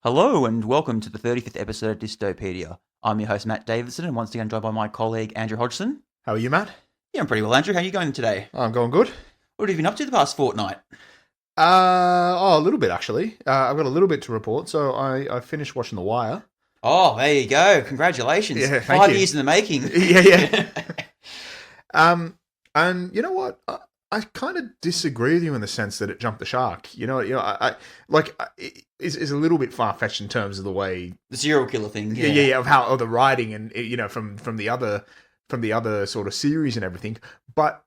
Hello and welcome to the 35th episode of Dystopedia. I'm your host Matt Davidson and once again joined by my colleague Andrew Hodgson. How are you, Matt? Yeah, I'm pretty well, Andrew. How are you going today? I'm going good. What have you been up to the past fortnight? A little bit actually. I've got a little bit to report. So I finished watching The Wire. Oh, there you go. Congratulations. Yeah, thank 5 you. years in the making. Yeah. And you know what? I kind of disagree with you in the sense that it jumped the shark. It's a little bit far fetched in terms of the way The serial killer thing. yeah, of the writing and from the other sort of series and everything, but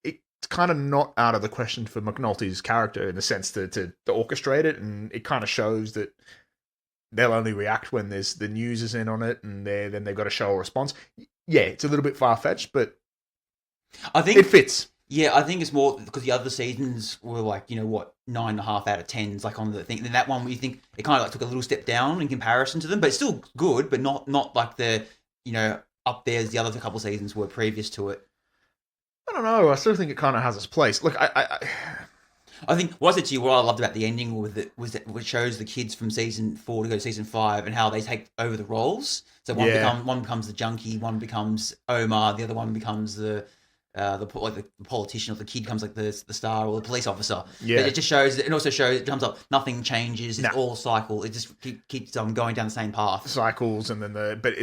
it's kind of not out of the question for McNulty's character in the sense to orchestrate it, and it kind of shows that they'll only react when the news is in on it, and then they've got to show a response. Yeah, it's a little bit far fetched, but I think it fits. Yeah, I think it's more because the other seasons were like, 9.5 out of 10s, like on the thing. Then that one where you think it kind of like took a little step down in comparison to them, but it's still good, but not like the, up there as the other couple seasons were previous to it. I don't know. I still think it kind of has its place. Look, I think what I said to you, what I loved about the ending with it was that it shows the kids from season 4 to go to season 5 and how they take over the roles. So one becomes the junkie, one becomes Omar, the other one becomes the politician, or the kid becomes like the star or the police officer. Yeah, but it just shows, it also shows, it comes up, nothing changes. It's all cycle. It just keeps going down the same path. Cycles, and then but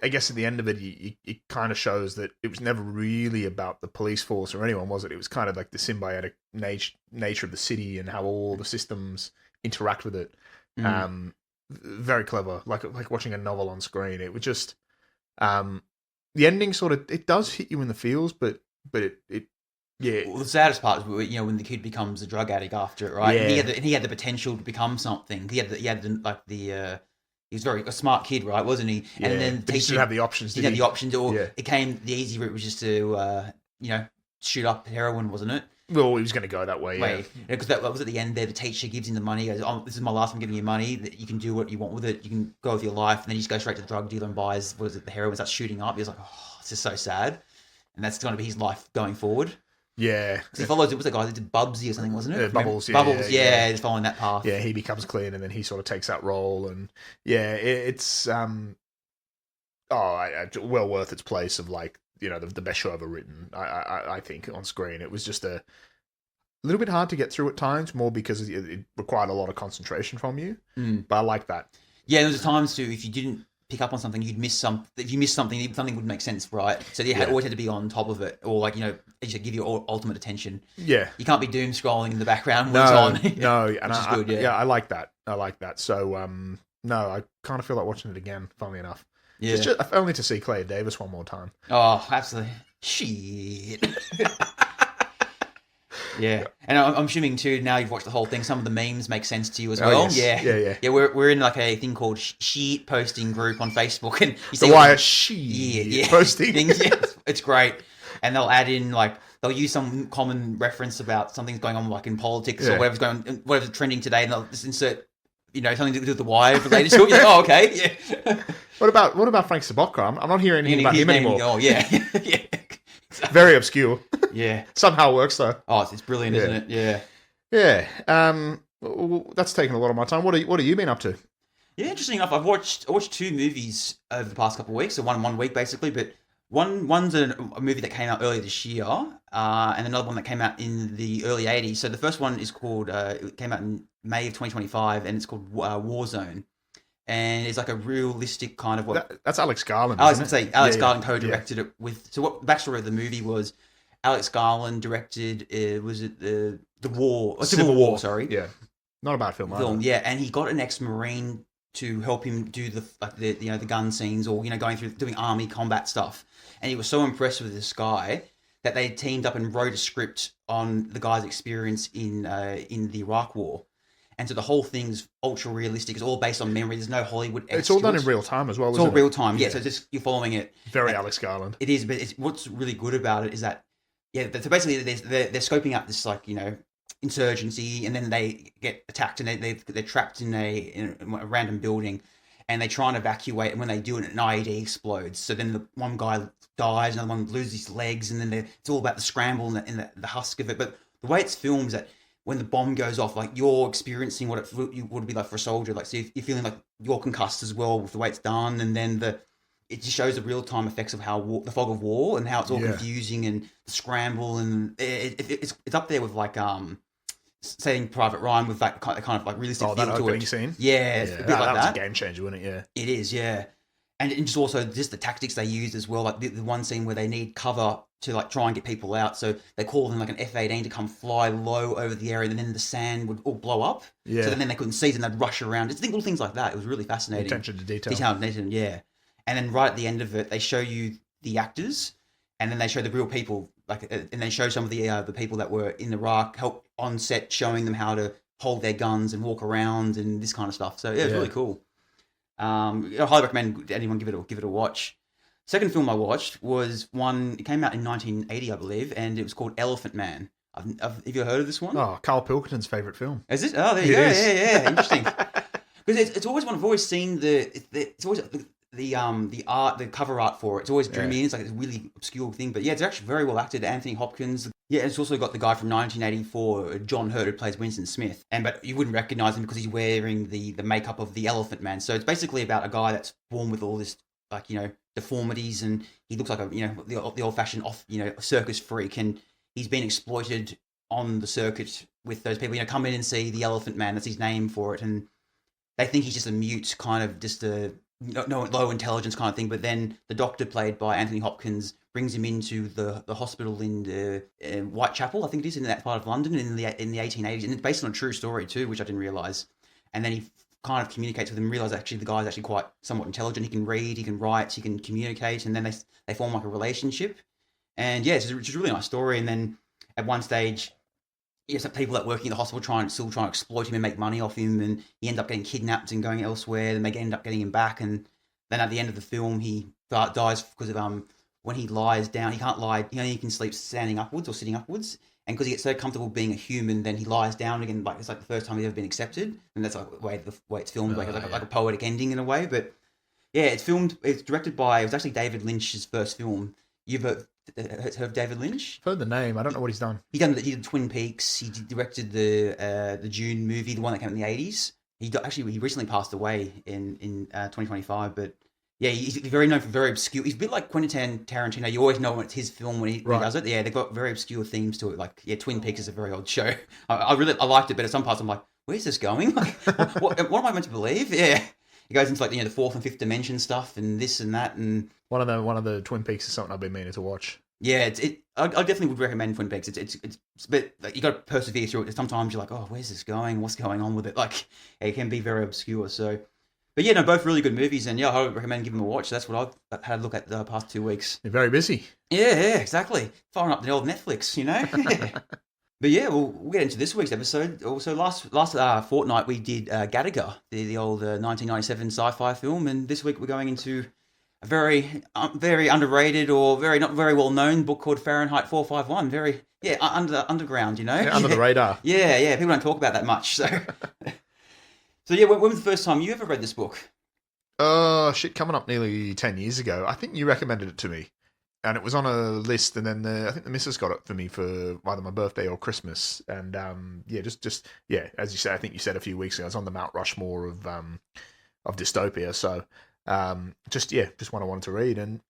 I guess at the end of it, it kind of shows that it was never really about the police force or anyone, was it? It was kind of like the symbiotic nature of the city and how all the systems interact with it. Very clever, like watching a novel on screen. It was just the ending sort of, it does hit you in the feels, but yeah. Well, the saddest part is when the kid becomes a drug addict after it, right? Yeah. And he had the potential to become something. He was a smart kid, right? Wasn't he? Yeah. And then but he didn't have the options. He had the options, or Yeah. it came. The easy route was just to shoot up heroin, wasn't it? Well, he was going to go that way. Yeah. Because that was at the end there. The teacher gives him the money. He goes, "Oh, this is my last time giving you money. That you can do what you want with it. You can go with your life." And then he just goes straight to the drug dealer and buys the heroin. Starts shooting up. He was like, "Oh, this is so sad." And that's going to be his life going forward. Yeah. He follows, it was the guy that did Bubsy or something, wasn't it? Bubbles, Bubbles, yeah, he's following that path. Yeah, he becomes clean, and then he sort of takes that role, and yeah, it's well worth its place of the best show ever written. I think on screen it was just a little bit hard to get through at times, more because it required a lot of concentration from you. But I like that. Yeah, there was times too, if you didn't pick up on something, you'd miss something. If you missed something, something would make sense, right? So you always had to be on top of it, or just give you ultimate attention. Yeah, you can't be doom scrolling in the background when it's on. No, and which is good. Yeah, I like that. So no, I kind of feel like watching it again. Funnily enough, just only to see Claire Davis one more time. Oh, absolutely. Shit. Yeah, and I'm assuming too, now you've watched the whole thing, some of the memes make sense to you as well. Yes. Yeah. We're in like a thing called sheet posting group on Facebook, and you see the Wire sheet posting things. Yeah, it's great, and they'll add in they'll use some common reference about something's going on like in politics or whatever's trending today, and they'll just insert something to do with the Wire related to it. You're like, oh, okay, yeah. What about Frank Sobotka? I'm not hearing anything about him anymore. Oh yeah, yeah. Very obscure. Yeah. Somehow works though. Oh, it's brilliant, isn't it? Yeah. Yeah. That's taken a lot of my time. What have you been up to? Yeah, interesting enough, I watched 2 movies over the past couple of weeks, so one week basically, but one's a movie that came out earlier this year, and another one that came out in the early 80s. So the first one is called, it came out in May of 2025, and it's called Warzone. And it's like a realistic kind of that's Alex Garland. I was going to say Alex Garland co-directed it with. So what the backstory of the movie was? Alex Garland directed. Was it the War? Civil War? Sorry. Yeah, not a bad film. Yeah, and he got an ex-marine to help him do the gun scenes, or going through doing army combat stuff. And he was so impressed with this guy that they teamed up and wrote a script on the guy's experience in the Iraq War. And so the whole thing's ultra realistic. It's all based on memory. There's no Hollywood. It's all done in real time as well. It's all real time. Yeah. So just you're following it. Very Alex Garland. It is, but what's really good about it is that so basically they're scoping out this insurgency, and then they get attacked, and they're trapped in a random building, and they try and evacuate. And when they do it, an IED explodes. So then the one guy dies, another one loses his legs, and then it's all about the scramble and the husk of it. But the way it's filmed is that when the bomb goes off, like you're experiencing what it would be like for a soldier. Like, so you're feeling like you're concussed as well with the way it's done, and then it just shows the real time effects of how the fog of war and how it's all confusing and the scramble, and it's up there with like Saving Private Ryan with that kind of like realistic feel that to opening it. scene. Yeah, it's a bit like that. That was a game changer, wasn't it? Yeah, it is. Yeah. And just also just the tactics they use as well, like the one scene where they need cover to like try and get people out, so they call them like an F-18 to come fly low over the area, and then the sand would all blow up. Yeah. So then they couldn't see it, and they'd rush around. Just little things like that. It was really fascinating. Attention to detail. Yeah. And then right at the end of it, they show you the actors, and then they show the real people, like, and they show some of the people that were in Iraq, help on set, showing them how to hold their guns and walk around and this kind of stuff. So yeah, it's really cool. I highly recommend anyone give it a watch. Second film I watched was one. It came out in 1980, I believe, and it was called Elephant Man. Have you heard of this one? Oh, Carl Pilkington's favorite film. Is it? Oh, there you go. Yeah. Interesting. Because it's always one I've always seen it's always the art, the cover art for it. It's always dreamy. It's like a really obscure thing, but yeah, it's actually very well acted. Anthony Hopkins. Yeah, it's also got the guy from 1984, John Hurt, who plays Winston Smith. But you wouldn't recognize him because he's wearing the makeup of the Elephant Man. So it's basically about a guy that's born with all this, like, deformities, and he looks like a, the old-fashioned circus freak, and he's been exploited on the circuit with those people. Come in and see the Elephant Man. That's his name for it, and they think he's just a mute, kind of just a low intelligence kind of thing. But then the doctor, played by Anthony Hopkins, brings him into the hospital in Whitechapel, I think it is, in that part of London in the 1880s, and it's based on a true story too, which I didn't realise. And then he kind of communicates with him, realize actually the guy's actually quite somewhat intelligent. He can read, he can write, he can communicate, and then they form like a relationship. And yeah, it's just a really nice story. And then at one stage, some people that working in the hospital still trying to exploit him and make money off him, and he ends up getting kidnapped and going elsewhere, and they end up getting him back. And then at the end of the film, he dies because of when he lies down, he can't lie. He only can sleep standing upwards or sitting upwards. And because he gets so comfortable being a human, then he lies down again. Like it's like the first time he's ever been accepted, and that's like the way it's filmed, like a poetic ending in a way. But yeah, it's directed by. It was actually David Lynch's first film. You've heard of David Lynch? I've heard the name. I don't know what he's done. He did Twin Peaks. He directed the Dune movie, the one that came in the 80s. He recently passed away in 2025, but. Yeah, he's very known for very obscure. He's a bit like Quentin Tarantino. You always know when it's his film when he does it. Yeah, they've got very obscure themes to it. Like, yeah, Twin Peaks is a very odd show. I liked it, but at some parts I'm like, where's this going? Like, what am I meant to believe? Yeah, he goes into like the fourth and fifth dimension stuff and this and that, and one of the Twin Peaks is something I've been meaning to watch. Yeah, I definitely would recommend Twin Peaks. It's but like, you got to persevere through it. Sometimes you're like, oh, where's this going? What's going on with it? Like, it can be very obscure. So. But yeah, no, both really good movies, and yeah, I would recommend giving them a watch. That's what I've had a look at the past 2 weeks. You're very busy. Yeah, exactly. Firing up the old Netflix, But yeah, we'll get into this week's episode. Also, last fortnight we did Gattaca, the old 1997 sci-fi film, and this week we're going into a very underrated or not very well known book called Fahrenheit 451. Very underground, Yeah, under the radar. Yeah. People don't talk about that much, so. So yeah, when was the first time you ever read this book? Coming up nearly 10 years ago. I think you recommended it to me, and it was on a list, and then I think the missus got it for me for either my birthday or Christmas, and just as you said, I think you said a few weeks ago, it's on the Mount Rushmore of dystopia, so just one I wanted to read, and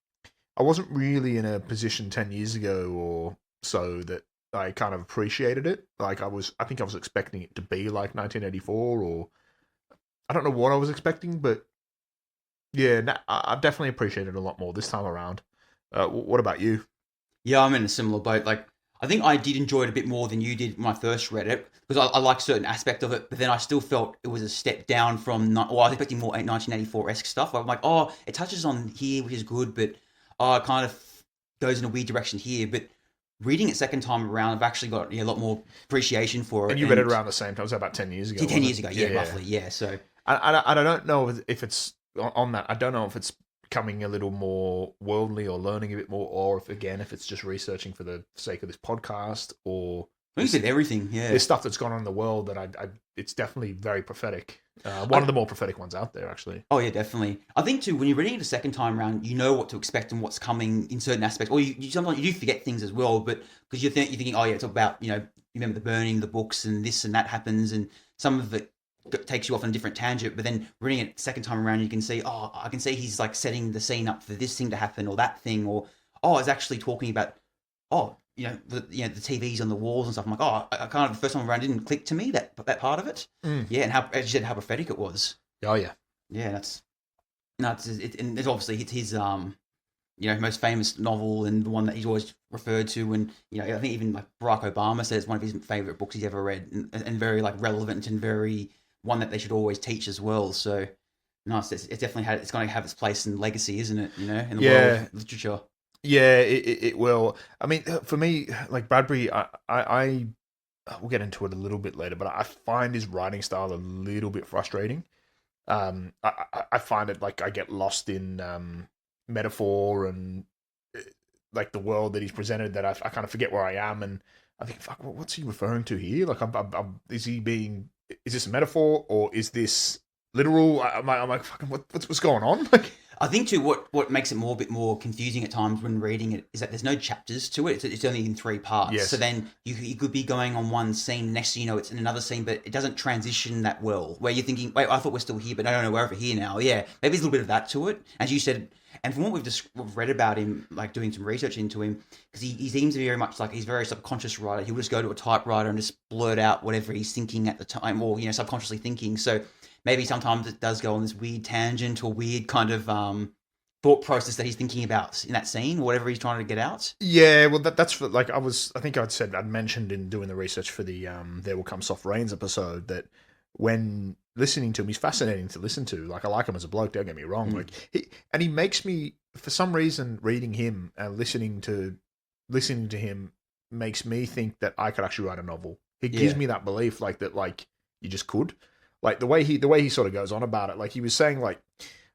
I wasn't really in a position 10 years ago or so that I kind of appreciated it. Like I think I was expecting it to be like 1984, or I don't know what I was expecting, but yeah, I've definitely appreciated it a lot more this time around. What about you? Yeah, I'm in a similar boat. Like, I think I did enjoy it a bit more than you did when I first read it, because I like certain aspect of it, but then I still felt it was a step down from, I was expecting more 1984-esque stuff. I'm like, oh, it touches on here, which is good, but it kind of goes in a weird direction here. But reading it second time around, I've actually got a lot more appreciation for it. And you read it around the same time. It was about 10 years ago. 10 years ago, roughly, yeah. So I don't know if it's on that. I don't know if it's becoming a little more worldly or learning a bit more, or if it's just researching for the sake of this podcast, or I think you said everything. Yeah, there's stuff that's gone on in the world that it's definitely very prophetic. One of the more prophetic ones out there, actually. Oh yeah, definitely. I think too, when you're reading it a second time around, you know what to expect and what's coming in certain aspects, or you sometimes you do forget things as well. But because you're thinking, oh yeah, it's about you remember the burning the books and this and that happens, and some of it takes you off on a different tangent. But then reading it second time around, you can see, oh, I can see he's like setting the scene up for this thing to happen or that thing, or oh, it's actually talking about, oh, the TVs on the walls and stuff. I'm like, oh, I kind of the first time around didn't click to me that part of it. Yeah, and how, as you said, how prophetic it was. Oh yeah, yeah. That's no, and it's obviously it's his most famous novel and the one that he's always referred to. And I think even like Barack Obama says it's one of his favorite books he's ever read, and very like relevant and very one that they should always teach as well. So no, it's definitely it's going to have its place and legacy, isn't it? In the world of literature. Yeah, it will. I mean, for me, like Bradbury, I we'll get into it a little bit later, but I find his writing style a little bit frustrating. I find it like I get lost in metaphor and like the world that he's presented, that I kind of forget where I am, and I think, fuck, what's he referring to here? Like, is this a metaphor or is this literal? I'm like, fucking, what's going on? Like, I think too, what makes it a bit more confusing at times when reading it is that there's no chapters to it. It's only in 3 parts. Yes. So then you could be going on one scene, next thing you know, it's in another scene, but it doesn't transition that well. Where you're thinking, wait, I thought we're still here, but no, we're over here now. Yeah, maybe there's a little bit of that to it, as you said. And from what we've read about him, like doing some research into him, because he seems to be very much like he's a very subconscious writer. He'll just go to a typewriter and just blurt out whatever he's thinking at the time, or subconsciously thinking. So maybe sometimes it does go on this weird tangent or weird kind of thought process that he's thinking about in that scene, or whatever he's trying to get out. Yeah, well, that's for, like, I think I'd mentioned in doing the research for the There Will Come Soft Rains episode that when listening to him, he's fascinating to listen to. Like, I like him as a bloke, don't get me wrong. Like, he makes me, for some reason, reading him and listening to him makes me think that I could actually write a novel. It gives me that belief, like, that, like, you just could. Like, the way he sort of goes on about it, like, he was saying, like,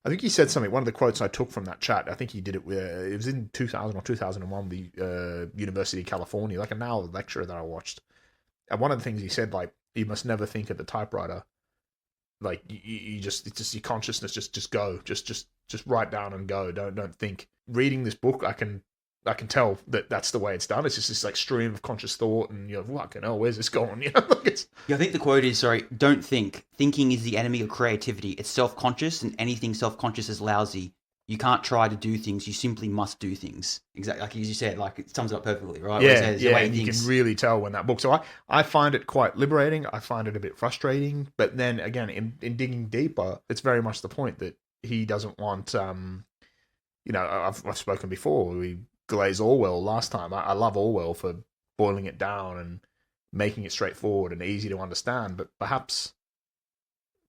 I think he said something, one of the quotes I took from that chat, I think he did it it was in 2000 or 2001, the University of California, like an hour lecture that I watched. And one of the things he said, like, you must never think at the typewriter. Like, you just, it's just your consciousness, just go, just write down and go. Don't think. Reading this book, I can tell that that's the way it's done. It's just this like stream of conscious thought, and fucking hell, where's this going? Like it's. Yeah, I think the quote is, sorry, don't think. Thinking is the enemy of creativity. It's self-conscious, and anything self-conscious is lousy. You can't try to do things. You simply must do things. Exactly, like as you said, like it sums it up perfectly, right? Yeah, and you can really tell when that book. So I find it quite liberating. I find it a bit frustrating, but then again, in digging deeper, it's very much the point that he doesn't want. I've spoken before. We glazed Orwell last time. I love Orwell for boiling it down and making it straightforward and easy to understand. But perhaps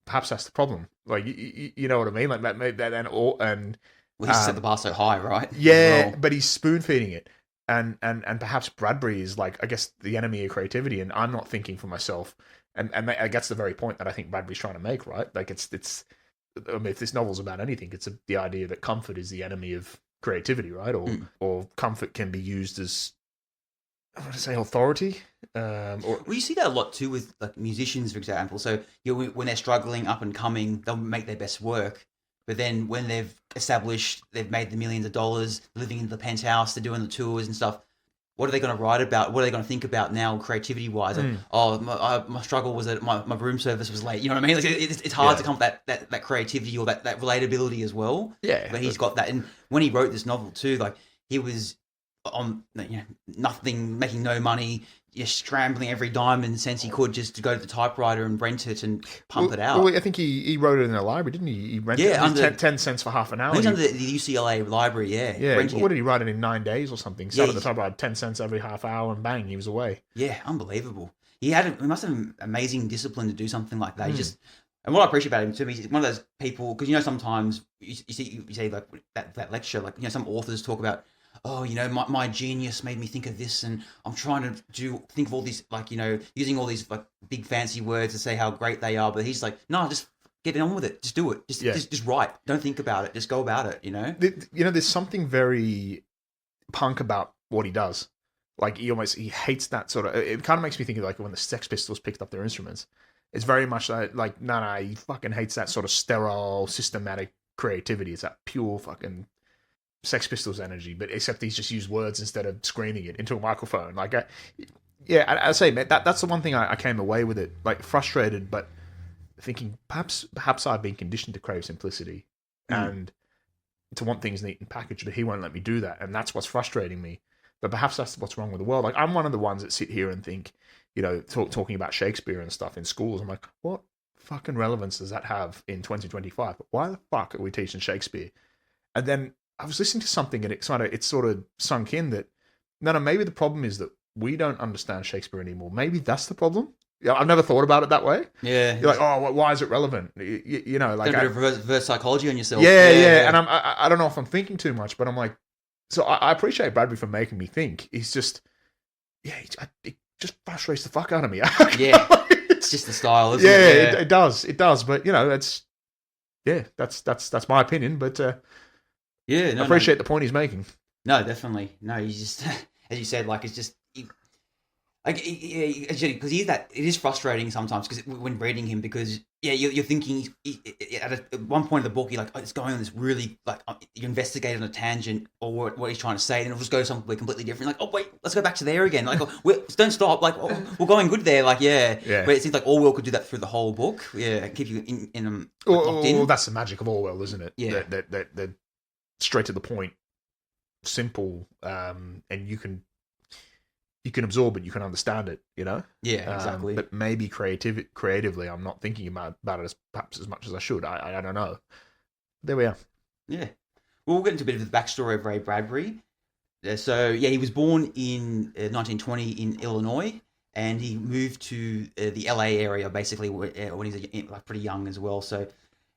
that's the problem. Like you know what I mean? Like that made that and well, he set the bar so high, right? Yeah, well. But he's spoon feeding it, and perhaps Bradbury is like, I guess, the enemy of creativity, and I'm not thinking for myself, and that's the very point that I think Bradbury's trying to make, right? Like it's. I mean, if this novel's about anything, it's the idea that comfort is the enemy of creativity, right? Or comfort can be used as, I want to say, authority. Well, you see that a lot too with like musicians, for example. So when they're struggling up and coming, they'll make their best work. But then when they've established, they've made the millions of dollars, living in the penthouse, they're doing the tours and stuff. What are they going to write about? What are they going to think about now, creativity-wise? Like, my struggle was that my room service was late. You know what I mean? Like, it's hard to come up with that creativity or that relatability as well. Yeah. But he's got that. And when he wrote this novel too, like he was on nothing, making no money, scrambling every diamond cents he could just to go to the typewriter and rent it and pump it out. Well, I think he wrote it in a library, didn't he? He rented it 10 cents for half an hour. He was under the UCLA library, Yeah. What did he write it in 9 days or something? Sat at the typewriter, 10 cents every half hour, and bang, he was away. Yeah, unbelievable. He must have an amazing discipline to do something like that. He just, and what I appreciate about him too, he's one of those people, because sometimes you say like that lecture, like some authors talk about, oh, my genius made me think of this, and I'm trying to think of all these, like, using all these like big fancy words to say how great they are. But he's like, no, just get on with it. Just do it. Just write. Don't think about it. Just go about it. There's something very punk about what he does. Like he hates that sort of. It kind of makes me think of like when the Sex Pistols picked up their instruments. It's very much like no, he fucking hates that sort of sterile, systematic creativity. It's that pure fucking Sex Pistols energy, but except he's just used words instead of screaming it into a microphone. Like Yeah, I say, man, that's the one thing I came away with it, like frustrated, but thinking perhaps I've been conditioned to crave simplicity Mm. and to want things neat and packaged, but he won't let me do that, and that's what's frustrating me. But perhaps that's what's wrong with the world. Like I'm one of the ones that sit here and think, talking about Shakespeare and stuff in schools. I'm like, what fucking relevance does that have in 2025? Why the fuck are we teaching Shakespeare? And then I was listening to something, and it sort of sunk in that no, maybe the problem is that we don't understand Shakespeare anymore. Maybe that's the problem. Yeah, I've never thought about it that way. Yeah, You're like, oh, why is it relevant? Like a bit of reverse psychology on yourself. yeah. And I don't know if I'm thinking too much, but I'm like, so I appreciate Bradbury for making me think. He's just, yeah, it just frustrates the fuck out of me. Yeah, it's just the style, isn't yeah, it? it does. But that's my opinion. But Yeah, I appreciate the point he's making. No, definitely. No, you just, as you said, like it's just like because it is frustrating sometimes because when reading him because you're thinking at one point of the book you're like it's going on this really like you investigate on a tangent or what he's trying to say and it'll just go somewhere completely different like oh wait let's go back to there again like don't stop like we're going good there like yeah but it seems like Orwell could do that through the whole book keep you in locked in. Well, that's the magic of Orwell, isn't it? Yeah, that straight to the point, simple, and you can absorb it, you can understand it, Yeah, exactly. But maybe creatively, I'm not thinking about it perhaps as much as I should. I don't know. There we are. Yeah. Well, we'll get into a bit of the backstory of Ray Bradbury. So, he was born in 1920 in Illinois, and he moved to the LA area basically when he was like pretty young as well. So,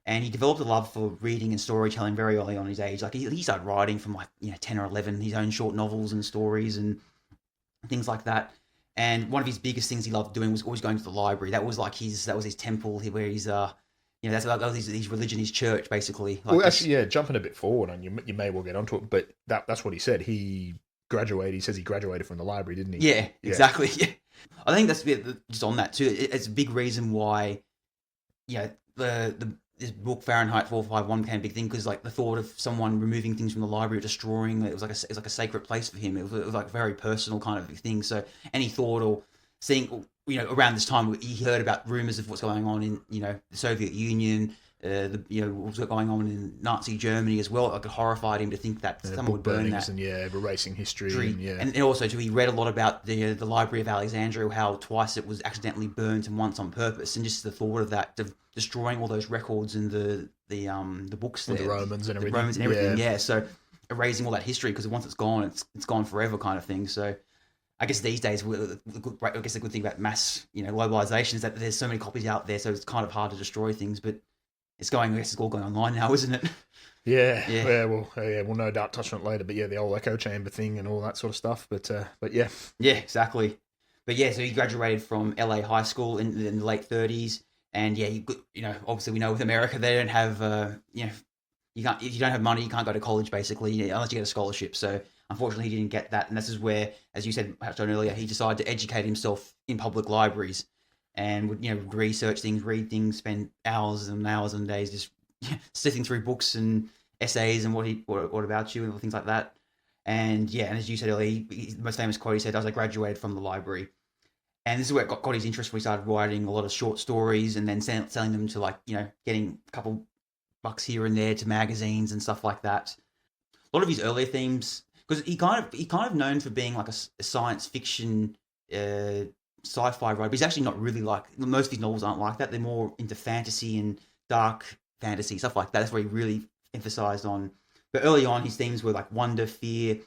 and he developed a love for reading and storytelling very early on in his age. Like he started writing from 10 or 11, his own short novels and stories and things like that. And one of his biggest things he loved doing was always going to the library. That was like his temple where he's that was his religion, his church basically. Like well, actually, jumping a bit forward, and you may well get onto it, but that's what he said. He says he graduated from the library, didn't he? Yeah, exactly. Yeah. I think that's just on that too. It's a big reason why, this book Fahrenheit 451 became a big thing because like the thought of someone removing things from the library or destroying it was like a sacred place for him. It was like a very personal kind of thing. So any thought or seeing around this time he heard about rumors of what's going on in the Soviet Union, what's going on in Nazi Germany as well. Like it horrified him to think that someone would burn that and erasing history and also too he read a lot about the Library of Alexandria, how twice it was accidentally burnt and once on purpose, and just the thought of that of destroying all those records and the books there, the Romans and everything. Yeah, so erasing all that history because once it's gone, it's gone forever kind of thing. So I guess these days, the good thing about mass, globalization is that there's so many copies out there, so it's kind of hard to destroy things. But it's all going online now, isn't it? Yeah. We'll no doubt touch on it later. But the old echo chamber thing and all that sort of stuff. But yeah. Yeah, exactly. But so he graduated from LA High School in the late 30s, and obviously we know with America they don't have, you can't if you don't have money you can't go to college basically unless you get a scholarship. So unfortunately, he didn't get that, and this is where, as you said, touched on earlier, he decided to educate himself in public libraries and would research things, read things, spend hours and hours and days just sifting through books and essays and what about you and things like that. And and as you said earlier, the most famous quote he said, "As I graduated from the library," and this is where it got his interest. When he started writing a lot of short stories and then selling them to getting a couple bucks here and there to magazines and stuff like that. A lot of his earlier themes. Because he kind of known for being like a science fiction, sci-fi writer. But he's actually not really most of his novels aren't like that. They're more into fantasy and dark fantasy stuff like that. That's where he really emphasized on. But early on, his themes were like wonder, fear,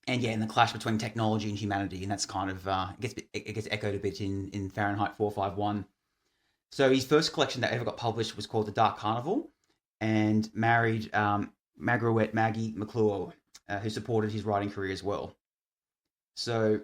and the clash between technology and humanity. And that's kind of it gets echoed a bit in Fahrenheit 451. So his first collection that ever got published was called The Dark Carnival, and married Margaret Maggie McClure, who supported his writing career as well. So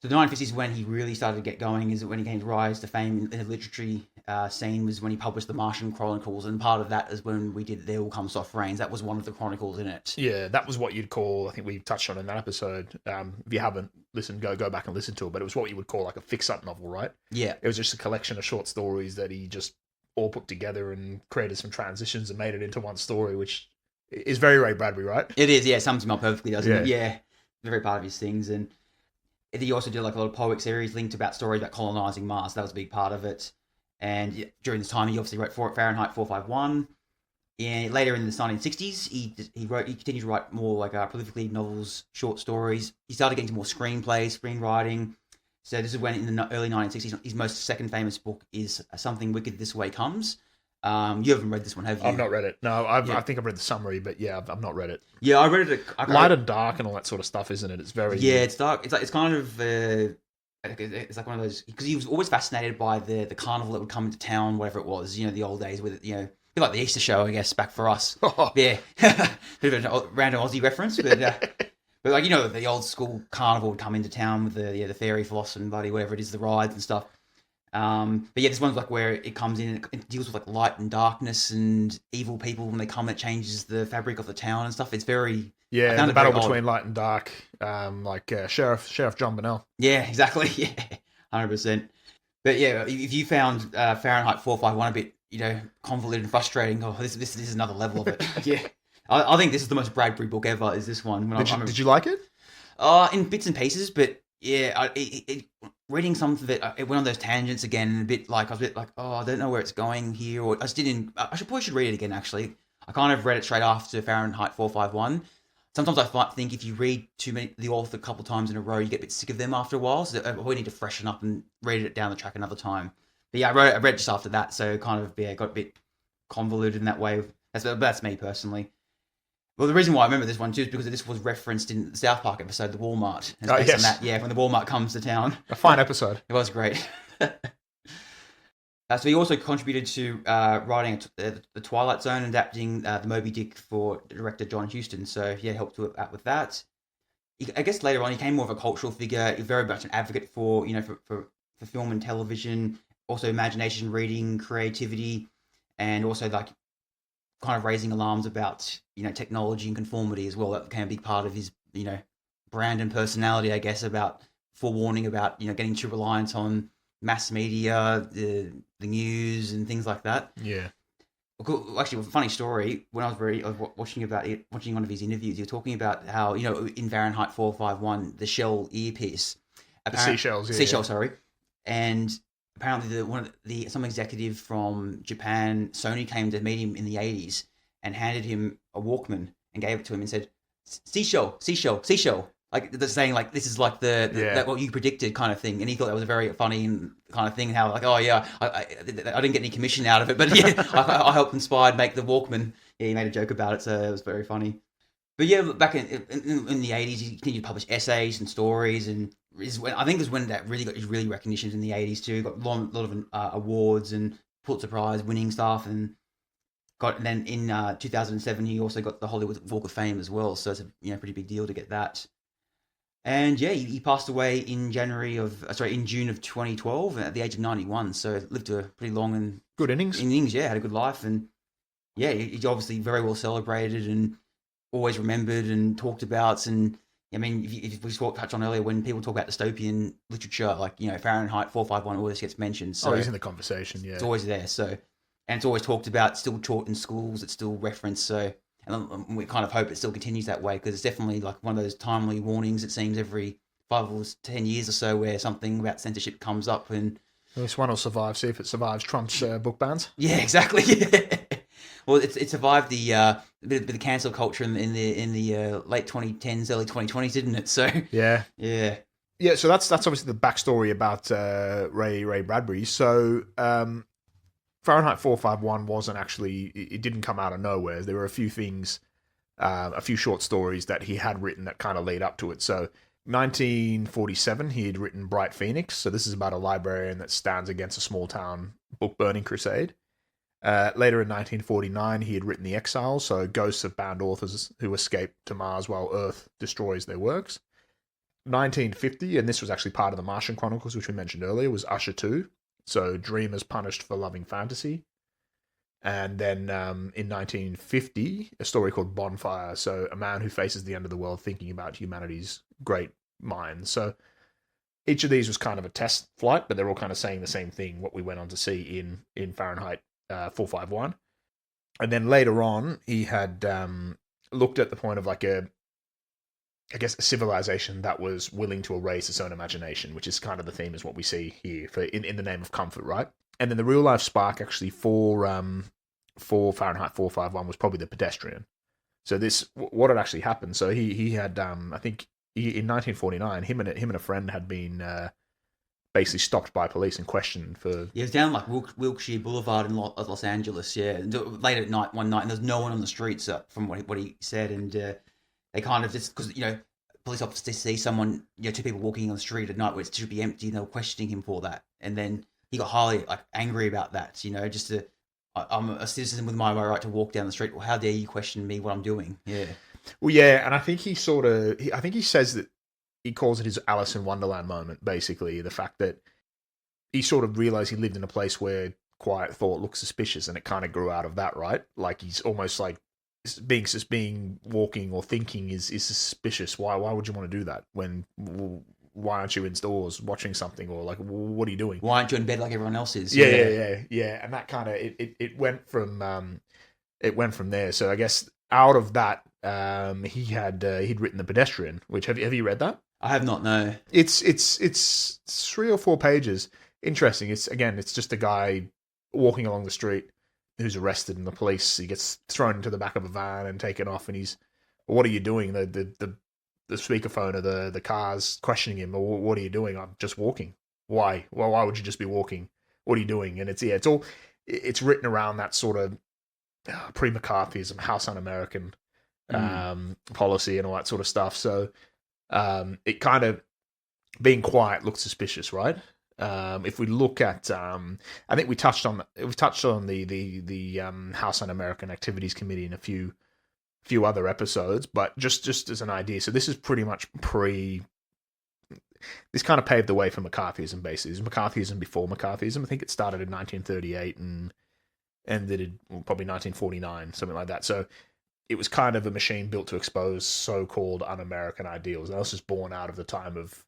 the 1950s is when he really started to get going, is when he gained rise to fame in the literary scene, was when he published the Martian Chronicles, and part of that is when we did There Will Come Soft Rains. That was one of the chronicles in it. Yeah, that was what you'd call, I think we touched on in that episode, if you haven't listened, go back and listen to it, but it was what you would call like a fix-up novel, right? Yeah. It was just a collection of short stories that he just all put together and created some transitions and made it into one story, which is very Ray Bradbury, right? It is, yeah. Sums him up perfectly, doesn't it? Yeah. Very part of his things. And He also did like a lot of poetry series linked about stories about colonizing Mars. That was a big part of it. And during this time, he obviously wrote for Fahrenheit 451. And later in the 1960s, he continued to write more like prolifically novels, short stories. He started getting into more screenplays, screenwriting. So this is when in the early 1960s, his most second famous book is Something Wicked This Way Comes. You haven't read this one, have you? I've not read it. No, Yeah. I think I've read the summary, but yeah, I've not read it. Yeah, I read it. Light and dark and all that sort of stuff, isn't it? It's very Yeah, it's dark. It's like it's kind of it's like one of those because he was always fascinated by the carnival that would come into town, whatever it was. The old days with it. A bit like the Easter show, I guess, back for us. Yeah, bit of a random Aussie reference, but like the old school carnival would come into town with the fairy floss and bloody whatever it is, the rides and stuff. But yeah, this one's like where it comes in. It deals with like light and darkness and evil people when they come. It changes the fabric of the town and stuff. It's very the battle between light and dark, like Sheriff John Bonnell. Yeah, exactly. Yeah, 100%. But yeah, if you found Fahrenheit 451 a bit convoluted and frustrating, this is another level of it. Yeah, I think this is the most Bradbury book ever. Is this one? Did you like it? In bits and pieces, but yeah, reading some of it, it went on those tangents again, and I was a bit like, I don't know where it's going here, or I just didn't. Probably should read it again. Actually, I kind of read it straight after Fahrenheit 451. Sometimes I think if you read the author a couple of times in a row, you get a bit sick of them after a while. So I probably need to freshen up and read it down the track another time. But yeah, I read just after that, so kind of got a bit convoluted in that way. That's me personally. Well, the reason why I remember this one too is because this was referenced in the South Park episode, The Walmart. It's based on that, yeah, when the Walmart comes to town. A fine episode. It was great. So he also contributed to writing The Twilight Zone and adapting the Moby Dick for director John Huston. So yeah, helped out with that. I guess later on he became more of a cultural figure, very much an advocate for for film and television, also imagination, reading, creativity, and also like kind of raising alarms about technology and conformity as well. That became a big part of his brand and personality, I guess, about forewarning about getting too reliant on mass media, the news and things like that. Yeah. Actually, a funny story. When I was watching one of his interviews, he was talking about how in Fahrenheit 451 the shell earpiece, The seashells, sorry, and apparently some executive from Japan, Sony, came to meet him in the 80s and handed him a Walkman and gave it to him and said, "Seashell, seashell, seashell." Like they're saying, like this is like the what you predicted kind of thing, and he thought that was a very funny kind of thing. How like, oh yeah, I didn't get any commission out of it, but yeah, I helped inspired make the Walkman. Yeah, he made a joke about it, so it was very funny. But yeah, back in the 80s, he continued to publish essays and stories, and I think is when that really got his recognition in the 80s too. He got a lot of awards and Pulitzer Prize winning stuff, and then in 2007 he also got the Hollywood Walk of Fame as well. So it's a pretty big deal to get that. And yeah, he passed away in June of 2012 at the age of 91. So lived a pretty long and good innings. Yeah, had a good life, and yeah, he's obviously very well celebrated and always remembered and talked about. And I mean, if we touched on earlier, when people talk about dystopian literature, like Fahrenheit 451 always gets mentioned. So he's in the conversation. Yeah, it's always there. So, and it's always talked about, still taught in schools. It's still referenced. So. And we kind of hope it still continues that way, because it's definitely like one of those timely warnings, it seems, every 5 or 10 years or so, where something about censorship comes up. And this one will survive. See if it survives Trump's book bans. Yeah, exactly. Yeah. Well, it survived the bit of the cancel culture in the late 2010s, early 2020s, didn't it? So yeah. So that's obviously the backstory about Ray Bradbury. So Fahrenheit 451 wasn't actually, it didn't come out of nowhere. There were a few things, a few short stories that he had written that kind of lead up to it. So 1947, he had written Bright Phoenix. So this is about a librarian that stands against a small town book burning crusade. Later in 1949, he had written The Exiles, so ghosts of bound authors who escape to Mars while Earth destroys their works. 1950, and this was actually part of the Martian Chronicles, which we mentioned earlier, was Usher 2. So dreamers punished for loving fantasy. And then in 1950, a story called Bonfire. So a man who faces the end of the world thinking about humanity's great minds. So each of these was kind of a test flight, but they're all kind of saying the same thing, what we went on to see in Fahrenheit 451. And then later on, he had looked at the point of like I guess, a civilization that was willing to erase its own imagination, which is kind of the theme, is what we see here for in the name of comfort, right? And then the real life spark actually for Fahrenheit 451 was probably the pedestrian. So this, what had actually happened? So he had I think in 1949, him and a friend had been basically stopped by police and questioned for. Yeah, it was down like Wilshire Boulevard in Los Angeles. Yeah, late at night one night, and there's no one on the streets. From what he said, and they kind of just because police officers see someone, two people walking on the street at night where it should be empty, and they were questioning him for that, and then he got highly angry about that. Just to. I'm a citizen with my right to walk down the street. Well, how dare you question me what I'm doing? Yeah. Well, yeah, and I think he says that he calls it his Alice in Wonderland moment, basically. The fact that he sort of realized he lived in a place where quiet thought looked suspicious, and it kind of grew out of that, right? Like he's almost like being walking or thinking is suspicious. Why would you want to do that when? Why aren't you indoors watching something, or like, what are you doing? Why aren't you in bed like everyone else is? Yeah. And that kind of it went from there. So I guess out of that, he'd written The Pedestrian, which have you read that? I have not. No. It's 3 or 4 pages. Interesting. It's just a guy walking along the street who's arrested, and he gets thrown into the back of a van and taken off, and he's, what are you doing? The speakerphone of the car's questioning him. Well, what are you doing? I'm just walking. Why? Well, why would you just be walking? What are you doing? And it's written around that sort of pre-McCarthyism, House Un-American policy and all that sort of stuff. So it kind of, being quiet looks suspicious, right? If we look at, I think we touched on the House Un-American Activities Committee in a few other episodes, but just as an idea. So this is pretty much this kind of paved the way for McCarthyism, basically. It was McCarthyism before McCarthyism. I think it started in 1938 and ended in probably 1949, something like that. So it was kind of a machine built to expose so-called un-American ideals. And this was born out of the time of,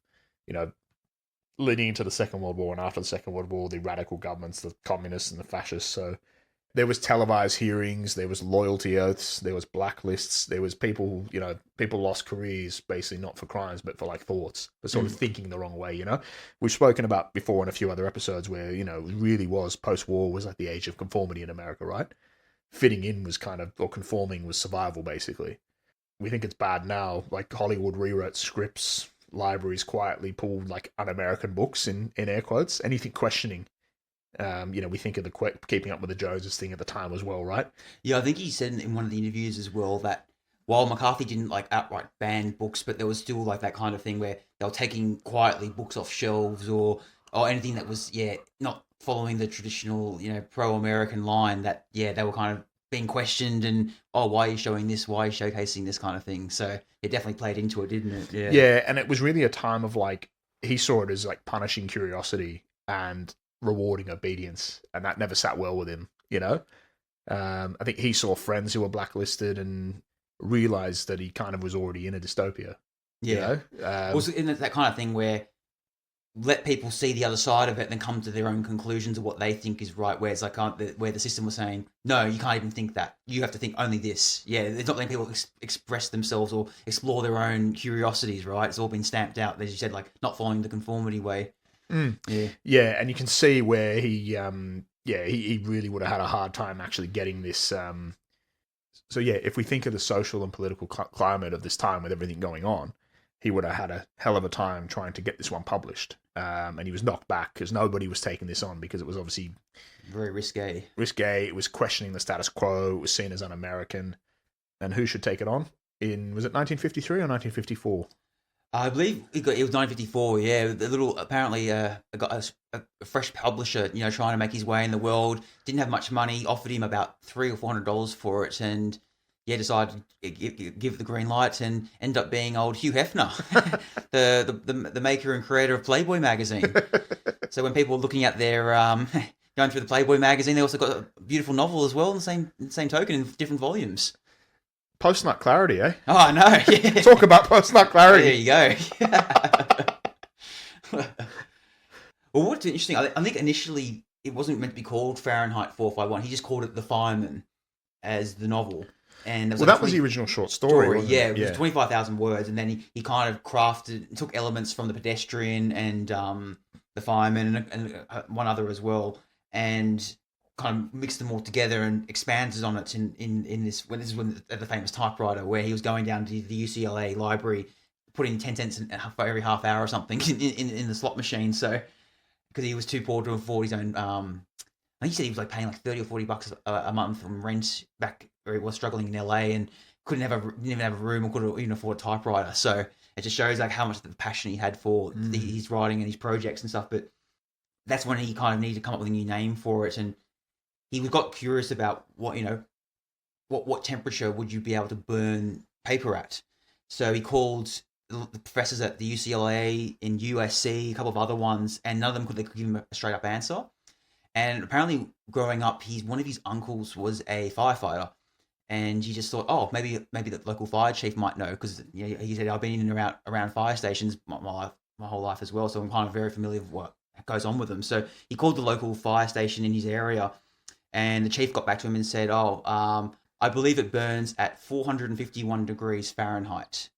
leading into the Second World War, and after the Second World War, the radical governments, the communists and the fascists. So there was televised hearings, there was loyalty oaths, there was blacklists, there was people lost careers, basically not for crimes, but for like thoughts, for sort of thinking the wrong way, We've spoken about before in a few other episodes where, it really was, post-war was like the age of conformity in America, right? Fitting in was or conforming was survival, basically. We think it's bad now, like Hollywood rewrote scripts, libraries quietly pulled like un-American books in air quotes, anything questioning. We think of the Keeping Up with the Joneses thing at the time as well, right? Yeah, I think he said in one of the interviews as well that while McCarthy didn't like outright ban books, but there was still like that kind of thing where they were taking quietly books off shelves or anything that was not following the traditional pro-American line, that they were kind of being questioned and why are you showing this? Why are you showcasing this kind of thing? So it definitely played into it, didn't it? Yeah. Yeah, and it was really a time of like, he saw it as like punishing curiosity and rewarding obedience, and that never sat well with him. I think he saw friends who were blacklisted and realized that he kind of was already in a dystopia. Also, in that kind of thing where let people see the other side of it and then come to their own conclusions of what they think is right, where it's like where the system was saying, no, you can't even think that, you have to think only this. It's not letting people express themselves or explore their own curiosities, right? It's all been stamped out, as you said, like not following the conformity way. Yeah, and you can see where he really would have had a hard time actually getting this. So if we think of the social and political climate of this time with everything going on, he would have had a hell of a time trying to get this one published. And he was knocked back because nobody was taking this on, because it was obviously very risque. It was questioning the status quo. It was seen as un-American. And who should take it on? Was it 1953 or 1954? I believe it was 1954. Yeah, the little apparently got a fresh publisher, trying to make his way in the world. Didn't have much money. Offered him about $300 or $400 for it, and decided to give the green light, and ended up being old Hugh Hefner, the maker and creator of Playboy magazine. So when people were looking at their going through the Playboy magazine, they also got a beautiful novel as well, in the same token, in different volumes. Post-nut clarity, eh? Oh, I know. Yeah. Talk about post-nut clarity. There you go. Well, what's interesting, I think initially it wasn't meant to be called Fahrenheit 451. He just called it The Fireman as the novel. And Well, that was the original short story, wasn't yeah, it? it was 25,000 words, and then he kind of took elements from the pedestrian and the fireman and one other as well, and kind of mixed them all together and expands on it in this when the famous typewriter where he was going down to the UCLA library, putting 10 cents for every half hour or something in the slot machine. So because he was too poor to afford his own. I think he said he was like paying like $30 or $40 a month from rent back where he was struggling in LA and didn't even have a room or couldn't even afford a typewriter. So it just shows like how much the passion he had for his writing and his projects and stuff. But that's when he kind of needed to come up with a new name for it, and he got curious about what temperature would you be able to burn paper at. So he called the professors at the UCLA, in USC, a couple of other ones, and none of them could give him a straight up answer. And apparently, growing up, one of his uncles was a firefighter, and he just thought, oh, maybe the local fire chief might know, because he said, I've been in and around fire stations my whole life as well, so I'm kind of very familiar with what goes on with them. So he called the local fire station in his area, and the chief got back to him and said, I believe it burns at 451 degrees Fahrenheit.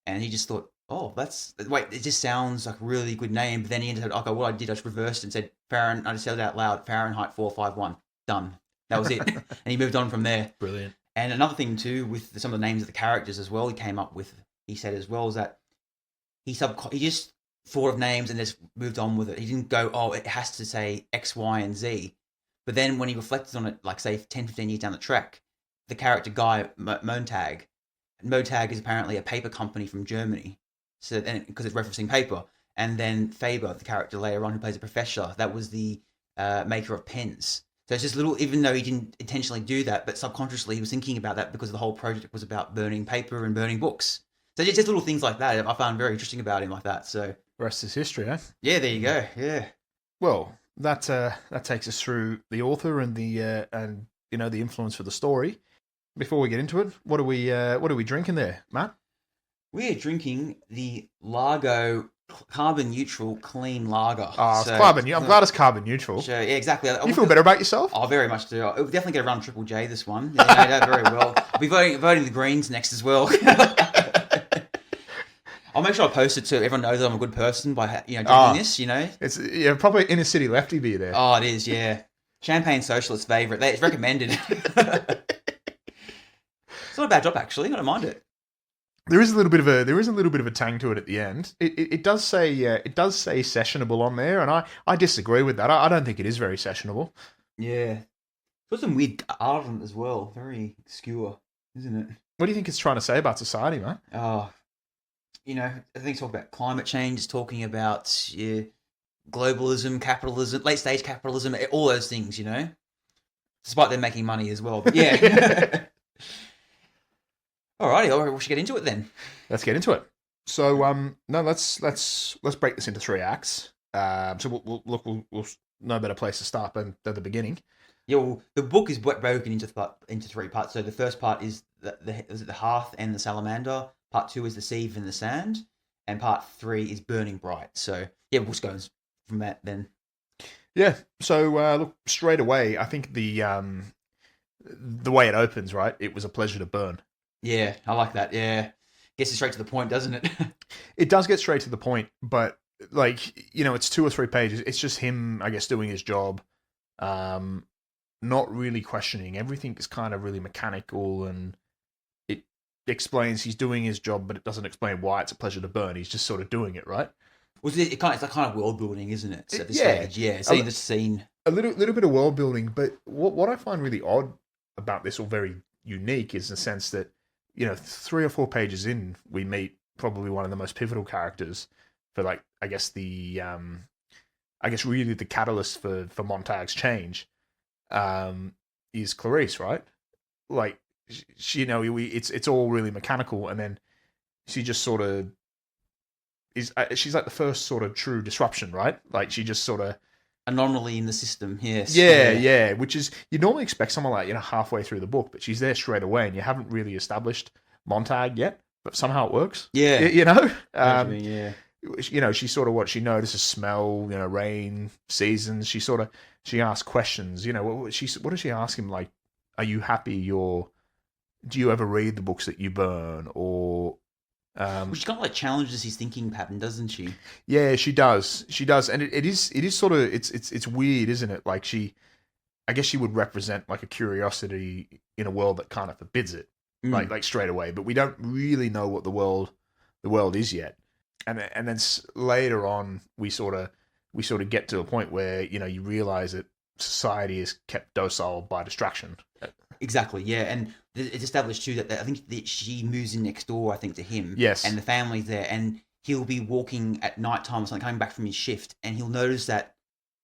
And he just thought, it just sounds like a really good name. But then he ended up, okay, what I did, I just reversed and said, I just said it out loud, Fahrenheit 451, done. That was it. And he moved on from there. Brilliant. And another thing too, with some of the names of the characters as well, he said as well, is that he just thought of names and just moved on with it. He didn't go, it has to say X, Y, and Z. But then when he reflected on it, like say 10, 15 years down the track, the character Guy Montag is apparently a paper company from Germany. So then, because it's referencing paper. And then Faber, the character later on who plays a professor, that was the maker of pens. So it's just even though he didn't intentionally do that, but subconsciously he was thinking about that because the whole project was about burning paper and burning books. So just little things like that I found very interesting about him like that. So rest is history, eh? Yeah, there you go. Yeah. Well, that takes us through the author and the influence for the story. Before we get into it, what are we drinking there, Matt? We're drinking the Largo carbon neutral clean lager. Oh, it's carbon. I'm glad it's carbon neutral. So, yeah, exactly. You feel better about yourself? Oh, very much do. It'll definitely get around Triple J, this one. Yeah, you know that very well. I'll be voting the Greens next as well. I'll make sure I post it so everyone knows that I'm a good person by drinking this. It's probably inner city lefty beer there. Oh, it is. Yeah, Champagne Socialist favourite. It's recommended. It's not a bad job actually. I don't mind it. There is a little bit of a tang to it at the end. It does say sessionable on there, and I disagree with that. I don't think it is very sessionable. Yeah, it's got some weird art on it as well. Very obscure, isn't it? What do you think it's trying to say about society, man? Oh, I think it's talking about climate change. It's talking about globalism, capitalism, late stage capitalism, all those things. Despite them making money as well. But yeah. Alrighty, we should get into it then. Let's get into it. So, let's break this into 3 acts. So we'll no better place to start than the beginning. Yeah, well, the book is broken into 3 parts. So the first part is the hearth and the salamander. Part 2 is the sieve and the sand, and part 3 is burning bright. So yeah, we'll just go from that then. Yeah. So look, straight away, I think the way it opens, right? It was a pleasure to burn. Yeah, I like that. Yeah. Gets it straight to the point, doesn't it? It does get straight to the point, but it's 2 or 3 pages. It's just him, I guess, doing his job, not really questioning. Everything is kind of really mechanical, and it explains he's doing his job, but it doesn't explain why it's a pleasure to burn. He's just sort of doing it, right? Well, it's like kind of world building, isn't it? At this stage, yeah. Seeing the scene, a little bit of world building, but what I find really odd about this, or very unique, is the sense that 3 or 4 pages in, we meet probably one of the most pivotal characters for, I guess really the catalyst for Montag's change, is Clarice, right? It's all really mechanical, and then she just sort of is. She's like the first sort of true disruption, right? She just sort of anomaly in the system. Yes. Yeah. Which is, you normally expect someone halfway through the book, but she's there straight away, and you haven't really established Montag yet, but somehow it works. Yeah. Yeah. She sort of she notices smell, rain, seasons. She asks questions. What does she ask him? Are you happy you're do you ever read the books that you burn? Or Which kind of like challenges his thinking pattern, doesn't she? yeah, she does. She does, and it is sort of it's weird, isn't it? Like I guess she would represent like a curiosity in a world that kind of forbids it, Mm. like straight away. But we don't really know what the world is yet. And then later on, we sort of get to a point where you realize that society is kept docile by distraction. Exactly, yeah, and it's established too that I think that she moves in next door, I think, to him, Yes. and the family's there, and he'll be walking at night time or something, coming back from his shift, and he'll notice that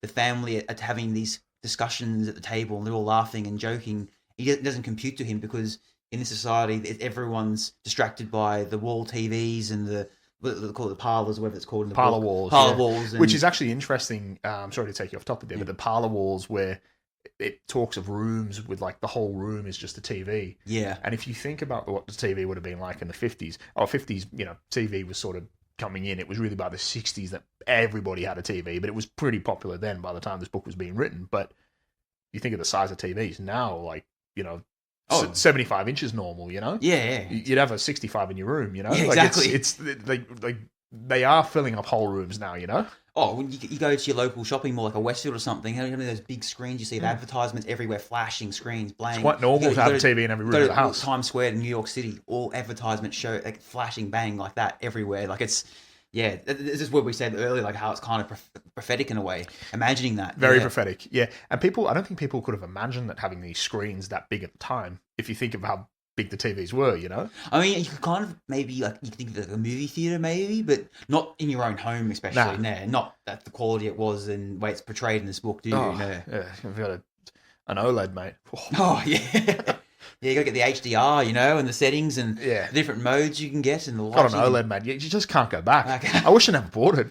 the family are having these discussions at the table, and they're all laughing and joking. It doesn't compute to him because in this society, everyone's distracted by the wall TVs and the what they call it, the parlors, whatever it's called in the Parlor book. walls, Parlor yeah. walls, and Which is actually interesting. Sorry to take you off topic there, Yeah. but the parlor walls where it talks of rooms with like the whole room is just a TV. yeah, And if you think about what the TV would have been like in the 50s, or 50s, TV was sort of coming in. It was really by the 60s that everybody had a TV, but it was pretty popular then by the time this book was being written. But you think of the size of TVs now, like, Oh. 75 inches normal, yeah, yeah. You'd have a 65 in your room, Yeah, Like exactly. it's like they are filling up whole rooms now. Oh, when you go to your local shopping mall, like a Westfield or something, how many of those big screens you see of advertisements everywhere, flashing screens, blank. It's quite normal to have a TV in every room of the house. Times Square in New York City, all advertisements show like flashing, bang, like that everywhere. Like yeah, this is what we said earlier, like how it's kind of prophetic in a way, imagining that. Very yeah. prophetic, yeah. And I don't think people could have imagined that having these screens that big at the time, if you think of how big the TVs were, I mean, you could kind of maybe like you could think of like a movie theater, maybe, but not in your own home, especially. Nah. No, not that the quality it was and the way it's portrayed in this book, do you? Oh, No. yeah, I've got an OLED, mate. Oh yeah. Yeah, you gotta get the HDR, and the settings and Yeah. the different modes you can get and the Got lighting. an OLED, mate. You just can't go back. Okay. I wish I never bought it.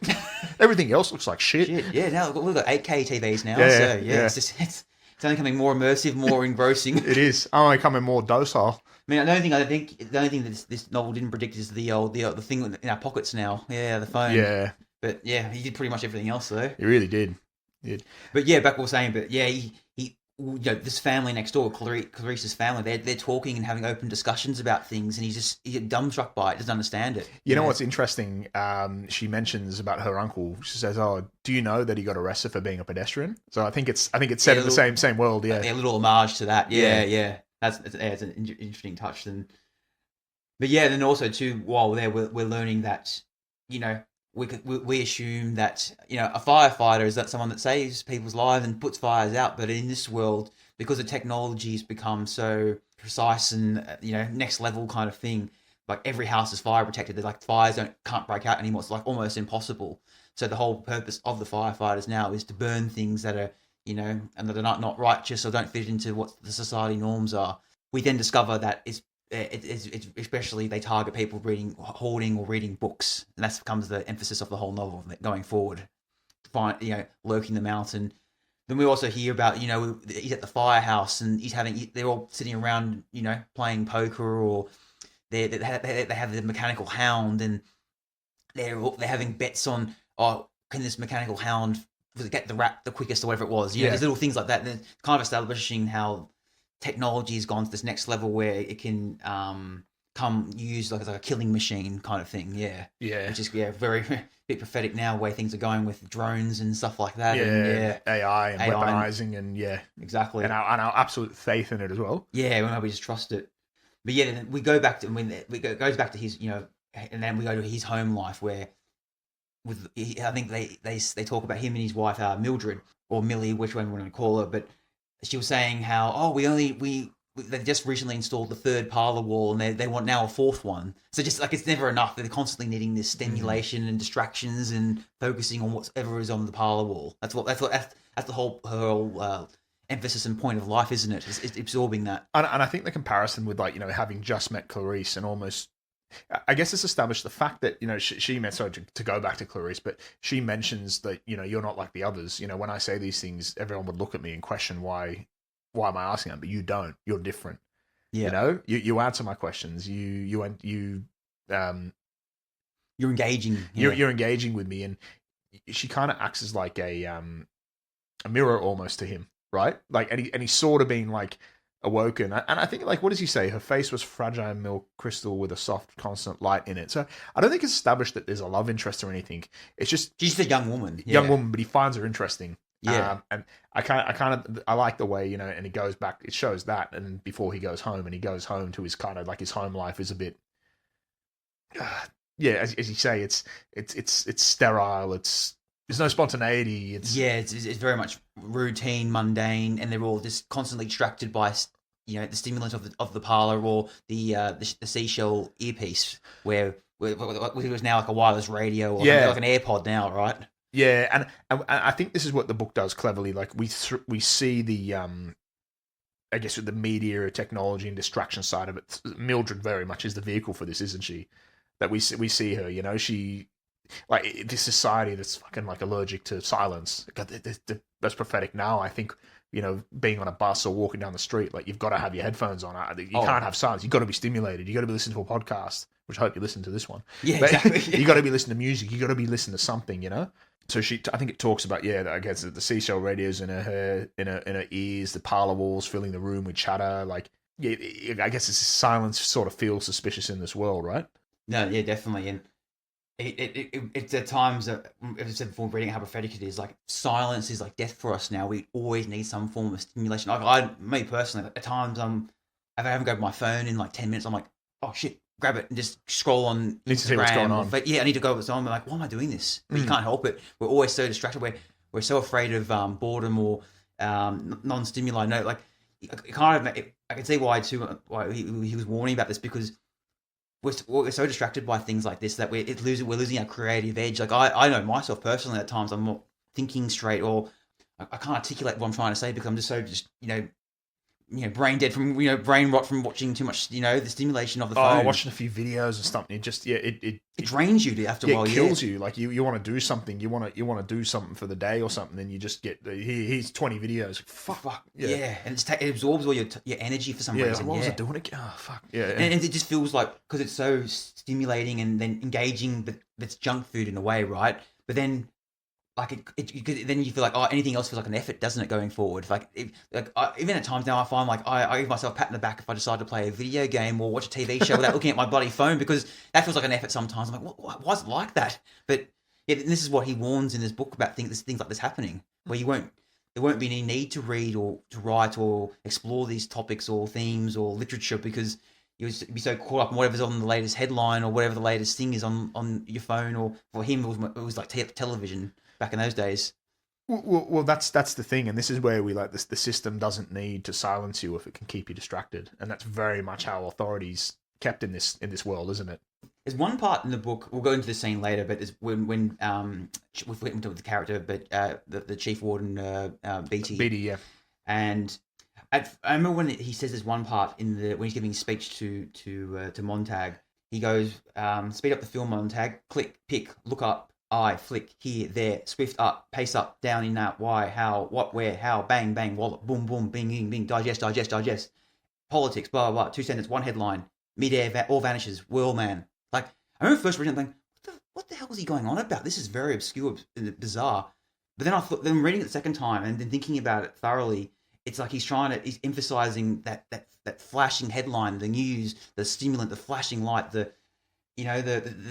Everything else looks like shit. Shit, yeah. Now we've got 8K TVs now, Yeah, so yeah. it's only becoming more immersive, more engrossing. It is. I'm becoming more docile. I mean, the only thing that this novel didn't predict is the thing in our pockets now. Yeah, the phone. Yeah, But yeah, he did pretty much everything else though. he really did. But yeah, back to what we were saying. But yeah, he this family next door, Clarice's family, they're talking and having open discussions about things, and he's dumbstruck by it, doesn't understand it. You know what's interesting? She mentions about her uncle. She says, "Oh, do you know that he got arrested for being a pedestrian?" So I think it's set in the same world. Yeah, A little homage to that. Yeah, Yeah. yeah. It's an interesting touch. But yeah, then also too, while we're there, we're learning that we assume that a firefighter is that someone that saves people's lives and puts fires out. But in this world, because the technology has become so precise and next level kind of thing, like every house is fire protected. They're like fires can't break out anymore. It's like almost impossible. So the whole purpose of the firefighters now is to burn things that are and that are not righteous or don't fit into what the society norms are. We then discover that it's especially they target people hoarding or reading books, and that becomes the emphasis of the whole novel going forward. Lurking them out, and then we also hear about he's at the firehouse and they're all sitting around playing poker, or they have the mechanical hound, and they're having bets on can this mechanical hound get the rat the quickest or whatever it was. There's little things like that. And it's kind of establishing how technology has gone to this next level where it can come used like a killing machine kind of thing. Yeah. Which is very bit prophetic now, where things are going with drones and stuff like that. Yeah, AI and AI weaponizing and exactly. and our absolute faith in it as well. Yeah, we just trust it. But yeah, then we go back to it goes back to his and then we go to his home life where I think they talk about him and his wife Mildred or Millie, which one we want to call her, but she was saying how they just recently installed the third parlor wall and they want now a fourth one. So just like it's never enough. They're constantly needing this stimulation and distractions and focusing on whatever is on the parlor wall. That's the whole her whole emphasis and point of life, isn't it? It's absorbing that. And I think the comparison with having just met Clarice and almost, I guess it's established the fact that she meant, sorry to go back to Clarice, but she mentions that you're not like the others. When I say these things, everyone would look at me and question why am I asking them? But you don't. You're different. Yeah. You answer my questions. You're engaging. You're engaging with me, and she kind of acts as like a mirror almost to him, right? Like, and he's sort of being like, awoken. And I think, like, what does he say? Her face was fragile milk crystal with a soft, constant light in it. So I don't think it's established that there's a love interest or anything. It's just She's a young woman. young woman, but he finds her interesting. Yeah. And I like the way, and he goes back. It shows that, and before he goes home, and he goes home to his kind of like his home life is a bit, yeah, as you say, it's sterile. There's no spontaneity. It's very much routine, mundane, and they're all just constantly distracted by the stimulant of the parlor or the seashell earpiece, where it was now like a wireless radio or like an AirPod now, right? Yeah, and I think this is what the book does cleverly. Like we see the I guess with the media, technology, and distraction side of it. Mildred very much is the vehicle for this, isn't she? That we see her. She, like, this society that's fucking like allergic to silence. God, that's prophetic now. I think being on a bus or walking down the street, like, you've got to have your headphones on. You can't have silence. You've got to be stimulated. You've got to be listening to a podcast, which I hope you listen to this one. Yeah, but exactly. You got to be listening to music. You got to be listening to something. So I think it talks about, I guess the seashell radios in her ears, the parlor walls filling the room with chatter. Like, I guess it's silence sort of feels suspicious in this world, right? No, yeah, definitely, and it's at times, as I said before, reading how prophetic it is. Like, silence is like death for us now. We always need some form of stimulation. Like, me personally, at times, if I haven't grabbed my phone in like 10 minutes, I'm like, oh shit, grab it and just scroll on Need to see what's going on. But yeah, I need to go. So I'm like, why am I doing this? But you can't help it. We're always so distracted. We're so afraid of boredom or non-stimuli. No, like, I can see why too. Why he was warning about this, because we're so distracted by things like this that we're losing our creative edge. Like, I know myself personally, at times I'm not thinking straight, or I can't articulate what I'm trying to say because I'm just so brain dead from brain rot from watching too much the stimulation of the phone. Watching a few videos or something, it just it drains you after a while. It kills you. Like, you want to do something, you want to do something for the day or something, then you just get here's 20 videos. Fuck yeah, and it absorbs all your energy for some reason. What was I doing again? Oh fuck yeah. And it just feels like, because it's so stimulating and then engaging, but it's junk food in a way, right? But then, like, then you feel like, anything else feels like an effort, doesn't it, going forward? Like, even at times now, I find like I give myself a pat in the back if I decide to play a video game or watch a TV show without looking at my bloody phone, because that feels like an effort sometimes. I'm like, why is it like that? But yeah, this is what he warns in his book about things like this happening, where there won't be any need to read or to write or explore these topics or themes or literature, because you'd be so caught up in whatever's on the latest headline or whatever the latest thing is on your phone. Or for him, it was like television back in those days. Well, that's the thing, and this is where we like this. The system doesn't need to silence you if it can keep you distracted, and that's very much how authorities kept in this world, isn't it? There's one part in the book, we'll go into the scene later, but it's when we forget into the character, but the chief warden, Beatty. Beatty, yeah. And I remember when he says there's one part when he's giving his speech to Montag. He goes, speed up the film, Montag. Click, pick, look up, eye, flick, here, there, swift up, pace up, down, in, out, why, how, what, where, how, bang, bang, wallop, boom, boom, bing, bing, bing, digest, politics, blah, blah, blah, 2 sentences, one headline, midair, all vanishes, whirlman. Like, I remember first reading it thinking, what the hell is he going on about? This is very obscure and bizarre. But then reading it the second time and then thinking about it thoroughly, it's like he's emphasizing that flashing headline, the news, the stimulant, the flashing light, the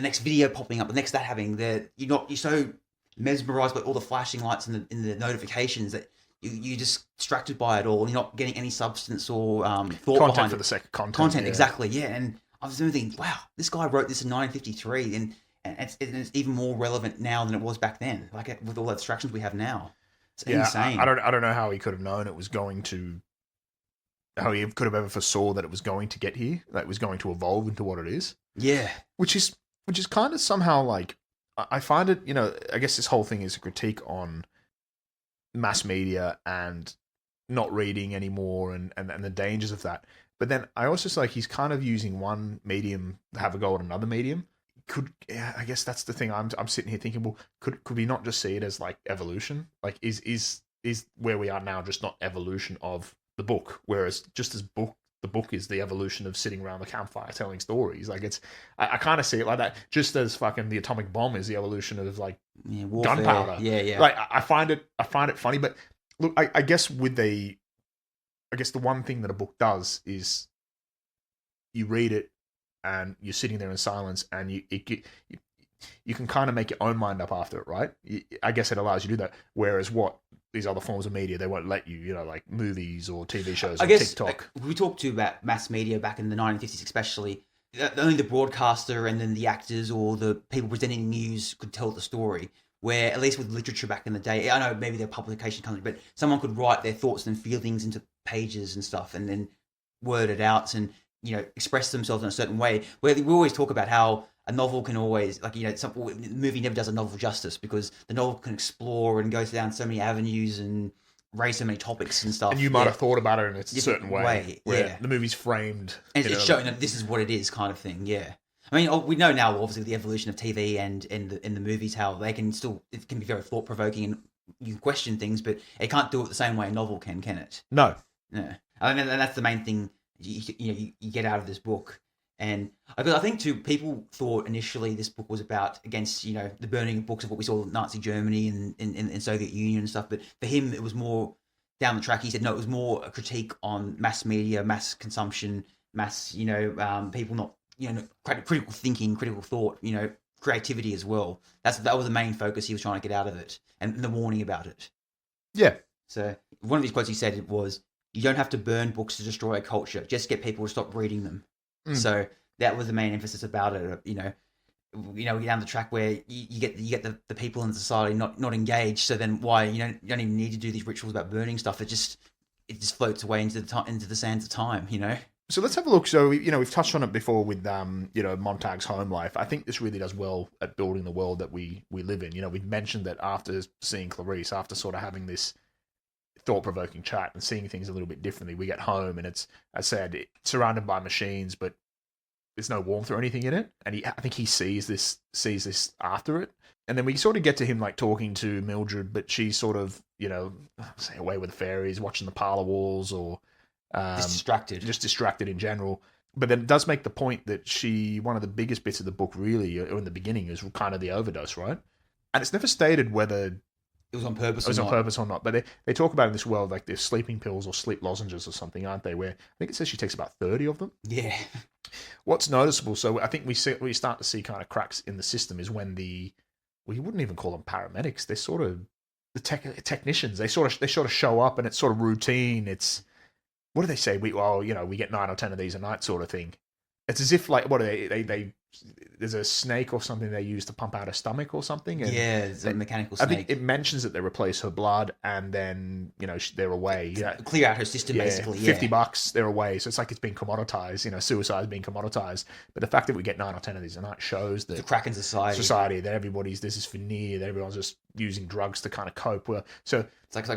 next video popping up, the next that happening. You're so mesmerized by all the flashing lights and the notifications that you're just distracted by it all. And you're not getting any substance or thought content behind for it. the sake of content. Content, exactly, yeah. And I was thinking, wow, this guy wrote this in 1953, and it's even more relevant now than it was back then. Like, with all the distractions we have now, it's insane. I don't know how he could have known it was going to. How he could have ever foresaw that it was going to get here, that it was going to evolve into what it is. Yeah, which is kind of somehow like, I find it. I guess this whole thing is a critique on mass media and not reading anymore, and the dangers of that. But then I also like he's kind of using one medium to have a go at another medium. I guess that's the thing. I'm sitting here thinking, well, could we not just see it as like evolution? Like, is where we are now just not evolution of the book? Whereas just as the book is the evolution of sitting around the campfire telling stories. Like, I kind of see it like that. Just as fucking the atomic bomb is the evolution of like gunpowder. Yeah. Like, I find it funny, but look, I guess with I guess the one thing that a book does is you read it and you're sitting there in silence, and you can kind of make your own mind up after it, right? I guess it allows you to do that. Whereas these other forms of media, they won't let you, like movies or TV shows or TikTok. We talked to about mass media back in the 1950s, especially. Only the broadcaster and then the actors or the people presenting news could tell the story. Where, at least with literature back in the day, I know maybe they're publication companies, but someone could write their thoughts and feelings into pages and stuff and then word it out and, express themselves in a certain way. Where we always talk about how a novel can always, the movie never does a novel justice because the novel can explore and goes down so many avenues and raise so many topics and stuff. And you might have thought about it in a certain way where the movie's framed. And it's showing that this is what it is kind of thing, yeah. I mean, we know now, obviously, with the evolution of TV and in the movies, how they can it can be very thought provoking and you can question things, but it can't do it the same way a novel can it? No. Yeah, I mean, and that's the main thing you get out of this book. And I think too, people thought initially this book was against the burning of books of what we saw in Nazi Germany and in Soviet Union and stuff. But for him, it was more down the track. He said no, it was more a critique on mass media, mass consumption, mass people not. Critical thinking, critical thought, creativity as well. That was the main focus he was trying to get out of it, and the warning about it. Yeah. So one of his quotes he said was, "You don't have to burn books to destroy a culture. Just get people to stop reading them." So that was the main emphasis about it. Down the track where you get the people in the society not engaged. So then why you don't even need to do these rituals about burning stuff. It just floats away into the sands of time. So let's have a look. So, we've touched on it before with, Montag's home life. I think this really does well at building the world that we live in. We've mentioned that after seeing Clarice, after sort of having this thought-provoking chat and seeing things a little bit differently, we get home and it's, as I said, it's surrounded by machines, but there's no warmth or anything in it. And I think he sees this after it. And then we sort of get to him like talking to Mildred, but she's sort of, say away with the fairies, watching the parlor walls or... just distracted in general. But then it does make the point that one of the biggest bits of the book really, or in the beginning, is kind of the overdose, right? And it's never stated whether it was on purpose or not. But they talk about in this world, like there's sleeping pills or sleep lozenges or something, aren't they? Where I think it says she takes about 30 of them. Yeah. What's noticeable, so I think we start to see kind of cracks in the system is when you wouldn't even call them paramedics. They're sort of the technicians. They sort of show up and it's sort of routine. It's, what do they say? We get 9 or 10 of these a night, sort of thing. It's as if what are they there's a snake or something they use to pump out her stomach or something. And it's a mechanical snake. I think it mentions that they replace her blood and then they're away. Clear out her system, basically. $50, they're away. So it's like it's been commoditized. Suicide's been commoditized. But the fact that we get 9 or 10 of these a night shows that the crack in society. That there's this veneer that everyone's just using drugs to kind of cope with. So it's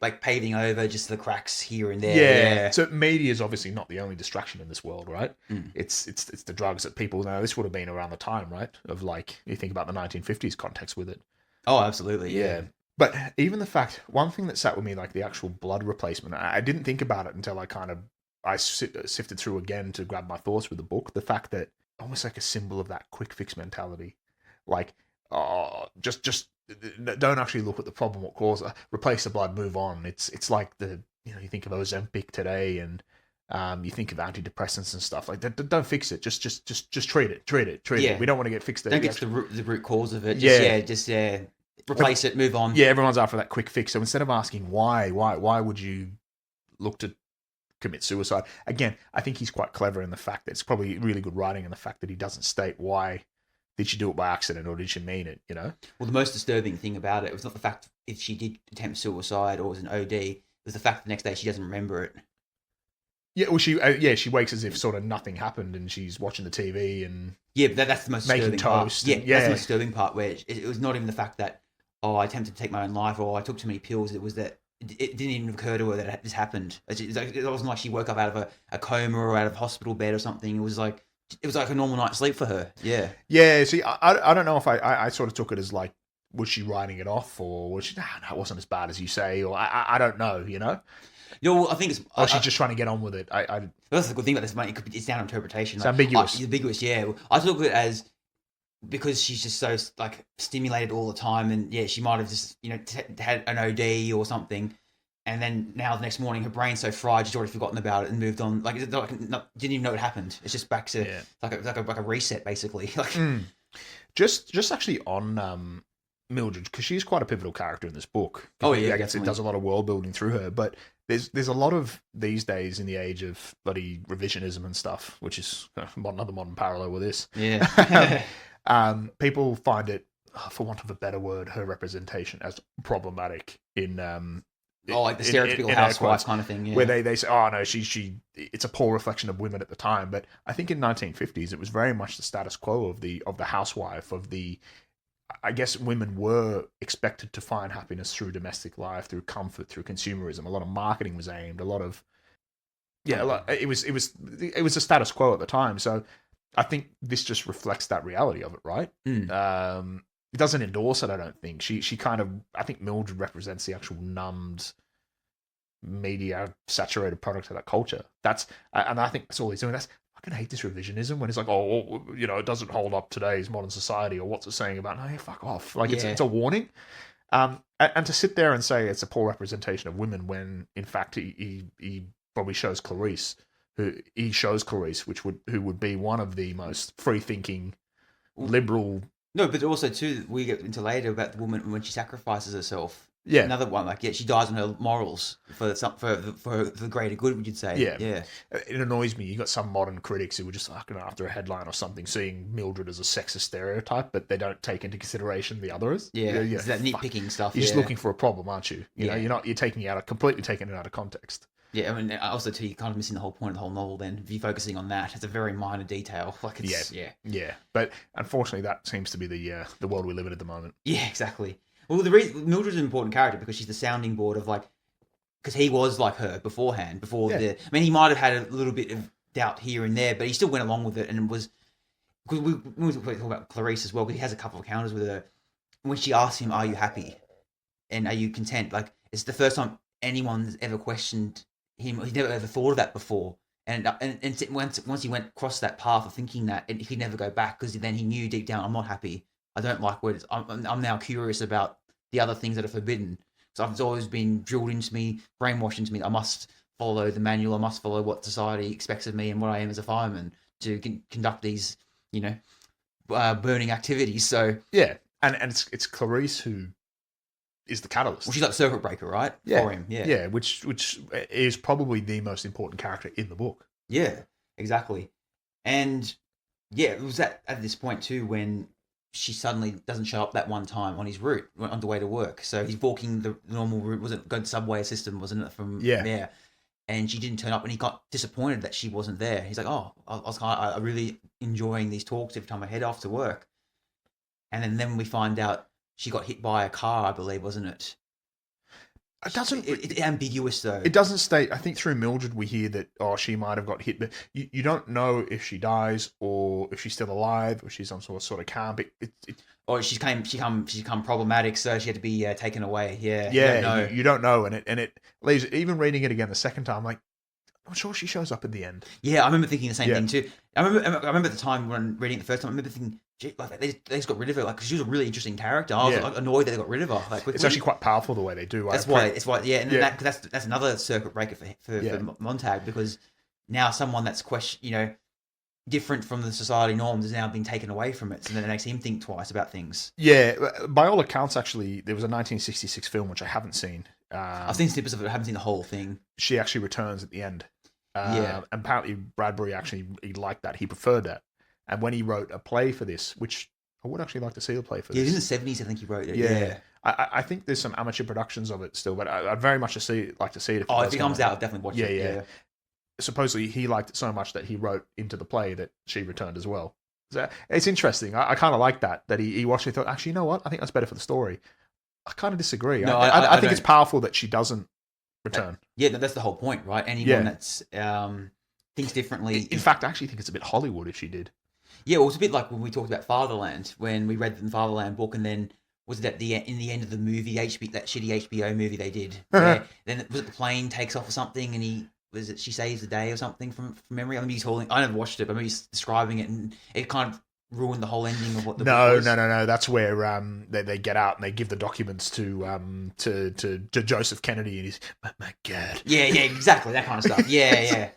like paving over just the cracks here and there. Yeah. So media is obviously not the only distraction in this world, right? It's the drugs that people know. This would have been around the time, right? Of you think about the 1950s context with it. Oh, absolutely. Yeah. But even the fact, one thing that sat with me, like the actual blood replacement, I didn't think about it until I sifted through again to grab my thoughts with the book. The fact that almost like a symbol of that quick fix mentality, just don't actually look at the problem, what caused it. Replace the blood, move on. It's like you think of Ozempic today, and you think of antidepressants and stuff like that. Don't fix it. Just treat it. We don't want to get fixed. Don't get to the root cause of it. Just replace it, move on. Yeah, everyone's after that quick fix. So instead of asking why would you look to commit suicide? Again, I think he's quite clever in the fact that it's probably really good writing in the fact that he doesn't state why. Did she do it by accident or did she mean it, Well, the most disturbing thing about it was not the fact if she did attempt suicide or was an OD, it was the fact the next day she doesn't remember it. Yeah, well, she wakes as if sort of nothing happened and she's watching the TV and... Yeah, but that's the most disturbing toast part. That's the most disturbing part where it was not even the fact that, I attempted to take my own life or I took too many pills. It was that it didn't even occur to her that this happened. It wasn't like she woke up out of a coma or out of a hospital bed or something. It was like a normal night's sleep for her. Yeah. Yeah. See, I don't know if I sort of took it as was she writing it off or was she, no, it wasn't as bad as you say, or I don't know, I think it's... Or she's just trying to get on with it. That's the good thing about this, mate. It's down to interpretation. It's ambiguous. It's ambiguous, yeah. I took it as because she's just so stimulated all the time and, she might have just, had an OD or something And then now the next morning, her brain's so fried, she's already forgotten about it and moved on. Like, didn't even know what happened. It's just back to like a reset, basically. Like, just actually on Mildred, because she's quite a pivotal character in this book. Oh yeah, I guess it does a lot of world building through her. But there's a lot of these days in the age of bloody revisionism and stuff, which is another modern parallel with this. Yeah. People find it, for want of a better word, her representation as problematic in like the stereotypical housewife kind of thing, yeah. Where they say, oh no, it's a poor reflection of women at the time. But I think in 1950s it was very much the status quo of the housewife, I guess women were expected to find happiness through domestic life, through comfort, through consumerism. A lot of marketing was aimed, it was a status quo at the time. So I think this just reflects that reality of it, right? It doesn't endorse it, I don't think. She kind of, I think Mildred represents the actual numbed, media saturated product of that culture. And I think that's all he's doing. I fucking hate this revisionism when it's like, oh, it doesn't hold up today's modern society, or what's it saying about? No, fuck off. Like it's a warning. And to sit there and say it's a poor representation of women when in fact he probably shows Clarice, who would be one of the most free thinking, liberal. No, but also too, we get into later about the woman when she sacrifices herself. Yeah, another one she dies on her morals for the greater good. Would you say? Yeah. It annoys me. You got some modern critics who were just fucking after a headline or something, seeing Mildred as a sexist stereotype, but they don't take into consideration the others. Yeah, it's that nitpicking stuff. You're just looking for a problem, aren't you? You know, you're completely taking it out of context. Yeah, I mean, also too, you're kind of missing the whole point of the whole novel. Then, if you're focusing on that, it's a very minor detail. Like, it's yeah. But unfortunately, that seems to be the world we live in at the moment. Yeah, exactly. Well, the reason Mildred's an important character because she's the sounding board of because he was like her beforehand. I mean, he might have had a little bit of doubt here and there, but he still went along with it, and it was because we talk about Clarice as well. Because he has a couple of encounters with her when she asks him, "Are you happy? And are you content?" Like, it's the first time anyone's ever questioned him. He's never ever thought of that before, and once he went across that path of thinking that, and he'd never go back because then he knew deep down, I'm not happy. I don't like what I'm now curious about the other things that are forbidden. So it's always been drilled into me, brainwashed into me. I must follow the manual. I must follow what society expects of me and what I am as a fireman to conduct these, burning activities. So yeah, and it's Clarice who is the catalyst. Well, she's like the circuit breaker, right? Yeah. For him. Yeah. Yeah, which is probably the most important character in the book. Yeah, exactly. And yeah, it was at this point too when she suddenly doesn't show up that one time on his route on the way to work. So he's walking the normal route. Wasn't going subway system, wasn't it? From there. And she didn't turn up, and he got disappointed that she wasn't there. He's like, "Oh, I really enjoying these talks every time I head off to work." And then we find out she got hit by a car, I believe, wasn't it? It doesn't. It's ambiguous though. It doesn't state. I think through Mildred we hear that she might have got hit, but you don't know if she dies or if she's still alive or she's on sort of camp. Or she's become problematic, so she had to be taken away. Yeah. You don't know, and it leaves. Even reading it again the second time, like, I'm sure she shows up in the end. Yeah, I remember thinking the same thing too. I remember at the time when reading it the first time, I remember thinking, gee, like they just got rid of her, like, because she was a really interesting character. I was like, annoyed that they got rid of her. Like, it's actually quite powerful the way they do. That's why, and that's another circuit breaker for Montag, because now someone that's different from the society norms is now being taken away from it, so then it makes him think twice about things. Yeah, by all accounts, actually, there was a 1966 film which I haven't seen. I've seen snippets of it, I haven't seen the whole thing. She actually returns at the end. And apparently Bradbury he liked that. He preferred that. And when he wrote a play for this, which I would actually like to see the play for this. Yeah, in the 70s, I think he wrote it. Yeah. I think there's some amateur productions of it still, but I'd very much like to see it. If it comes out, I'll definitely watch it. Yeah. Supposedly he liked it so much that he wrote into the play that she returned as well. So it's interesting. I kind of like that he watched it and thought, actually, you know what? I think that's better for the story. I kind of disagree. No, I think it's powerful that she doesn't return. Yeah, that's the whole point, right? Anyone that's thinks differently. In fact, I actually think it's a bit Hollywood if she did. Yeah, well, it's a bit like when we talked about Fatherland, when we read the Fatherland book, and then was it in the end of the movie, that shitty HBO movie they did? Then was it the plane takes off or something, and she saves the day or something from memory? I remember I never watched it, but maybe he's describing it, and it kind of ruin the whole ending of what the book No, was? no. That's where they get out and they give the documents to Joseph Kennedy, and he's, my God. Yeah, exactly, that kind of stuff. Yeah, yeah.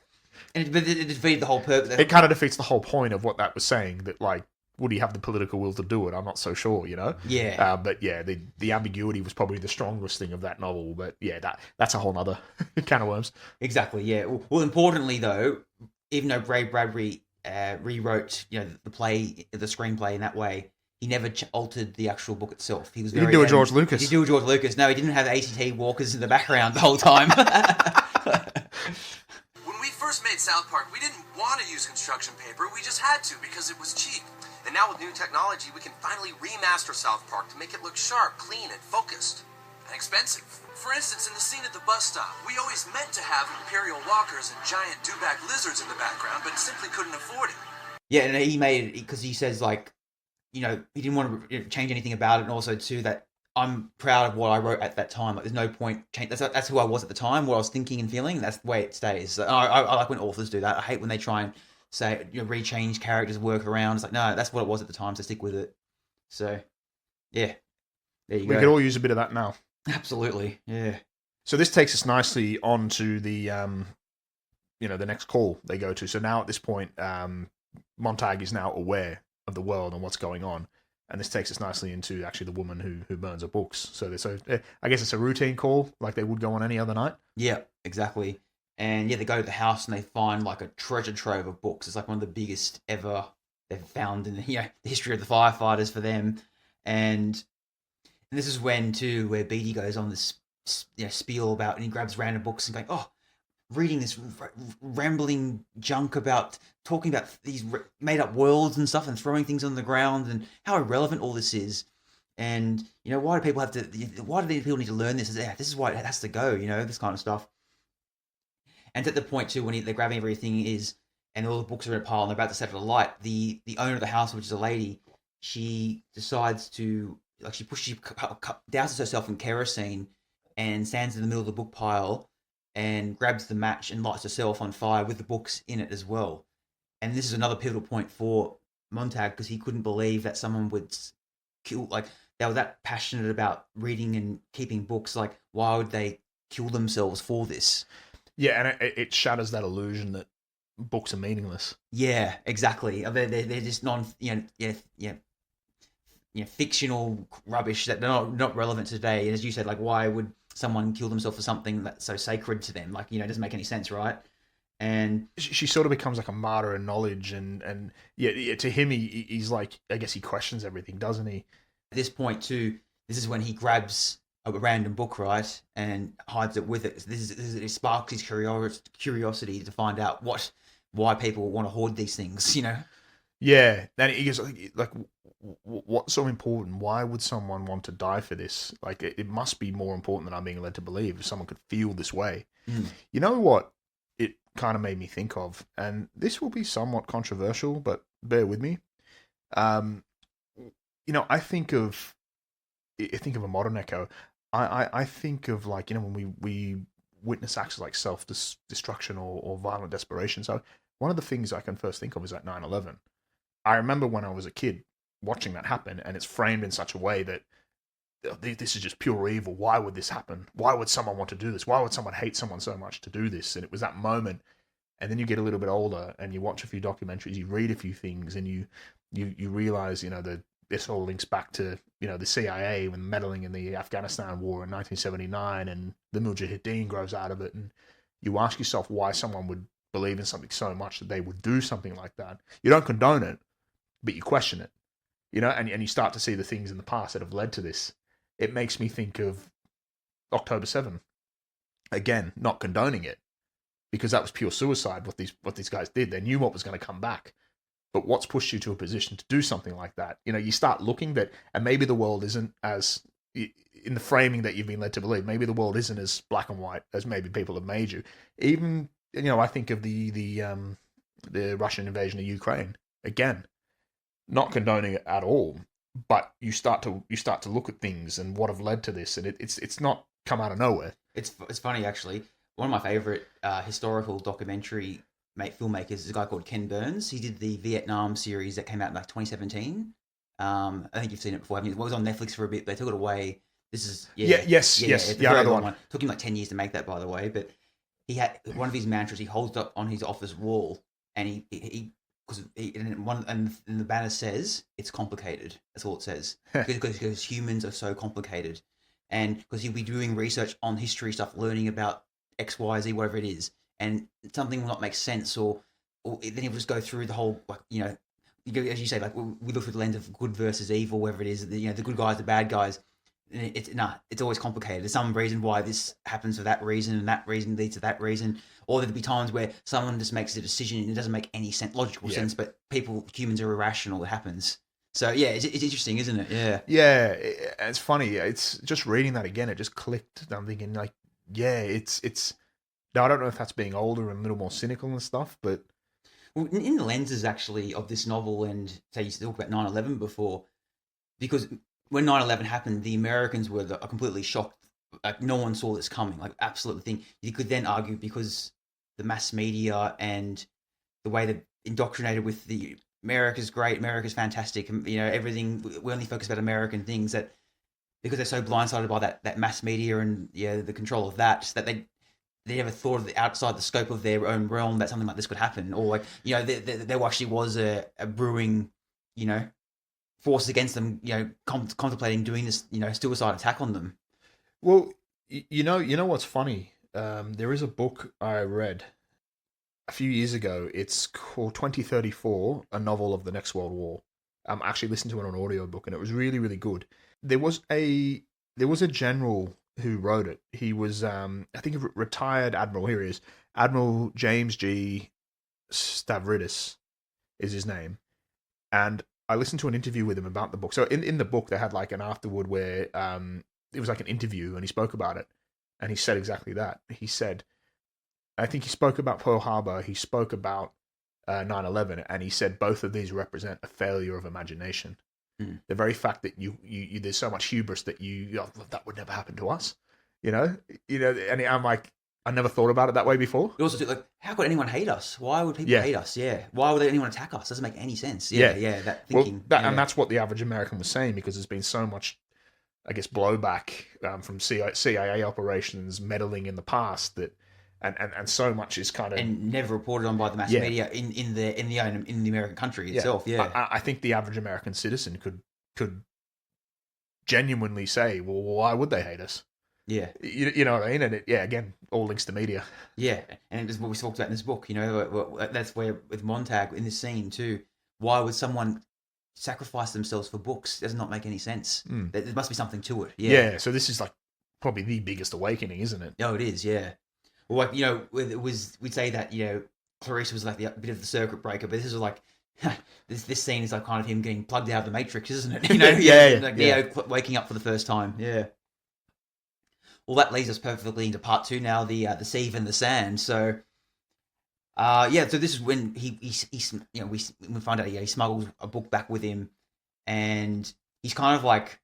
But it defeated the whole purpose. It kind of defeats the whole point of what that was saying. That, like, would he have the political will to do it? I'm not so sure, you know. Yeah, But yeah, the ambiguity was probably the strongest thing of that novel. But yeah, that's a whole other can of worms. exactly. Yeah. Well, importantly though, even though Bradbury rewrote, the screenplay in that way, he never altered the actual book itself. He was He didn't do a George Lucas. He did do a George Lucas. No, he didn't have ATT walkers in the background the whole time. When we first made South Park, we didn't want to use construction paper. We just had to because it was cheap. And now with new technology, we can finally remaster South Park to make it look sharp, clean, and focused. And expensive. For instance, in the scene at the bus stop, we always meant to have imperial walkers and giant dewback lizards in the background, but simply couldn't afford it. Yeah, and he made it because he says, like, he didn't want to change anything about it, and also too that I'm proud of what I wrote at that time. Like, there's no point change. That's who I was at the time, what I was thinking and feeling. And that's the way it stays. So I like when authors do that. I hate when they try and say, rechange characters, work around. It's like, no, that's what it was at the time, so stick with it. So, yeah, there you go. We could all use a bit of that now. Absolutely, yeah. So this takes us nicely on to the the next call they go to. So now at this point, Montag is now aware of the world and what's going on. And this takes us nicely into actually the woman who burns her books. So I guess it's a routine call, like they would go on any other night. Yeah, exactly. And yeah, they go to the house and they find like a treasure trove of books. It's like one of the biggest ever they've found in the history of the firefighters for them. And this is when too, where Beatty goes on this spiel about, and he grabs random books and going, oh, reading this rambling junk about talking about these made up worlds and stuff and throwing things on the ground and how irrelevant all this is. And, why do people people need to learn this? This is why it has to go, this kind of stuff. And at the point too, when they're grabbing everything and all the books are in a pile and they're about to set it alight, the owner of the house, which is a lady, she decides to, like, she douses herself in kerosene and stands in the middle of the book pile and grabs the match and lights herself on fire with the books in it as well. And this is another pivotal point for Montag, because he couldn't believe that someone would kill, like, they were that passionate about reading and keeping books. Like, why would they kill themselves for this? Yeah, and it shatters that illusion that books are meaningless. Yeah, exactly. They're just fictional rubbish that they're not relevant today. And as you said, like, why would someone kill themselves for something that's so sacred to them? Like, it doesn't make any sense, right? And she sort of becomes like a martyr in knowledge, and to him, he's like, I guess he questions everything, doesn't he? At this point too, this is when he grabs a random book, right, and hides it with it. It sparks his curiosity to find out why people want to hoard these things, Yeah, and he goes like, what's so important? Why would someone want to die for this? Like, it must be more important than I'm being led to believe. If someone could feel this way, You know what? It kind of made me think of, and this will be somewhat controversial, but bear with me. I think of a modern echo. I think of, like, when we witness acts like self-destruction or violent desperation. So one of the things I can first think of is at 9/11. I remember when I was a kid watching that happen, and it's framed in such a way that this is just pure evil. Why would this happen? Why would someone want to do this? Why would someone hate someone so much to do this? And it was that moment. And then you get a little bit older and you watch a few documentaries, you read a few things, and you realize, that this all links back to, the CIA and meddling in the Afghanistan war in 1979, and the Mujahideen grows out of it. And you ask yourself why someone would believe in something so much that they would do something like that. You don't condone it, but you question it, and you start to see the things in the past that have led to this. It makes me think of October 7. Again, not condoning it, because that was pure suicide, what these guys did. They knew what was going to come back. But what's pushed you to a position to do something like that? You start looking and maybe the world isn't as, in the framing that you've been led to believe, maybe the world isn't as black and white as maybe people have made you. Even, I think of the Russian invasion of Ukraine. Again, not condoning it at all, but you start to look at things and what have led to this, and it's not come out of nowhere. It's funny, actually. One of my favorite historical documentary filmmakers. There's a guy called Ken Burns. He did the Vietnam series that came out in like 2017. I think you've seen it before, haven't you? It was on Netflix for a bit, but they took it away. This is Yes. it's a very Another long one. Took him like 10 years to make that, by the way. But he had one of his mantras. He holds it up on his office wall, and he and the banner says it's complicated. That's all it says, because humans are so complicated, and because he'll be doing research on history stuff, learning about X, Y, Z, whatever it is, and something will not make sense, or then he'll just go through the whole, like, as you say, like, we look through the lens of good versus evil, whatever it is, the good guys, the bad guys. It's always complicated. There's some reason why this happens for that reason, and that reason leads to that reason. Or there'll be times where someone just makes a decision and it doesn't make any logical sense, but humans are irrational. It happens. So yeah, it's interesting, isn't it? Yeah. Yeah, it's funny. It's just reading that again. It just clicked. I'm thinking like, yeah, it's. Now I don't know if that's being older and a little more cynical and stuff, but well, in the lenses actually of this novel, and say you talk about 9/11 before, because when 9/11 happened, the Americans were completely shocked. Like, no one saw this coming. Like, absolutely thing. You could then argue because the mass media and the way they're indoctrinated with the America's great, America's fantastic, and everything. We only focus about American things, that because they're so blindsided by that mass media and the control of that they never thought of outside the scope of their own realm that something like this could happen, or like there actually was a brewing force against them, contemplating doing this, suicide attack on them. Well, you know what's funny? There is a book I read a few years ago. It's called 2034, A Novel of the Next World War. I actually listened to it on an audiobook, and it was really, really good. There was a general who wrote it. He was, I think, a retired admiral. Here he is. Admiral James G. Stavridis is his name. And I listened to an interview with him about the book. So in the book, they had like an afterword where it was like an interview, and he spoke about it. And he said exactly that. He said, I think he spoke about Pearl Harbor, he spoke about 9/11, and he said both of these represent a failure of imagination. The very fact that you there's so much hubris that that would never happen to us, and I'm like, I never thought about it that way before. You also like, how could anyone hate us? Why would people hate us? Yeah, why would anyone attack us? Doesn't make any sense. That thinking. Well, and that's what the average American was saying, because there's been so much, I guess, blowback from CIA operations meddling in the past, that and so much is kind of, and never reported on by the mass media in the American country itself. I think the average American citizen could genuinely say, well, why would they hate us? Yeah, you know what I mean. And again, all links to media. Yeah, and it's what we talked about in this book. That's where with Montag in this scene too. Why would someone sacrifice themselves for books? Does not make any sense. There must be something to it. Yeah. So this is like probably the biggest awakening, isn't it? Oh, it is. Yeah. Well, like, we'd say that Clarice was like a bit of the circuit breaker, but this is like this scene is like kind of him getting plugged out of the Matrix, isn't it? Like Neo waking up for the first time. Yeah. Well, that leads us perfectly into part 2 now, the sieve and the sand. So, so this is when we find out he smuggles a book back with him, and he's kind of like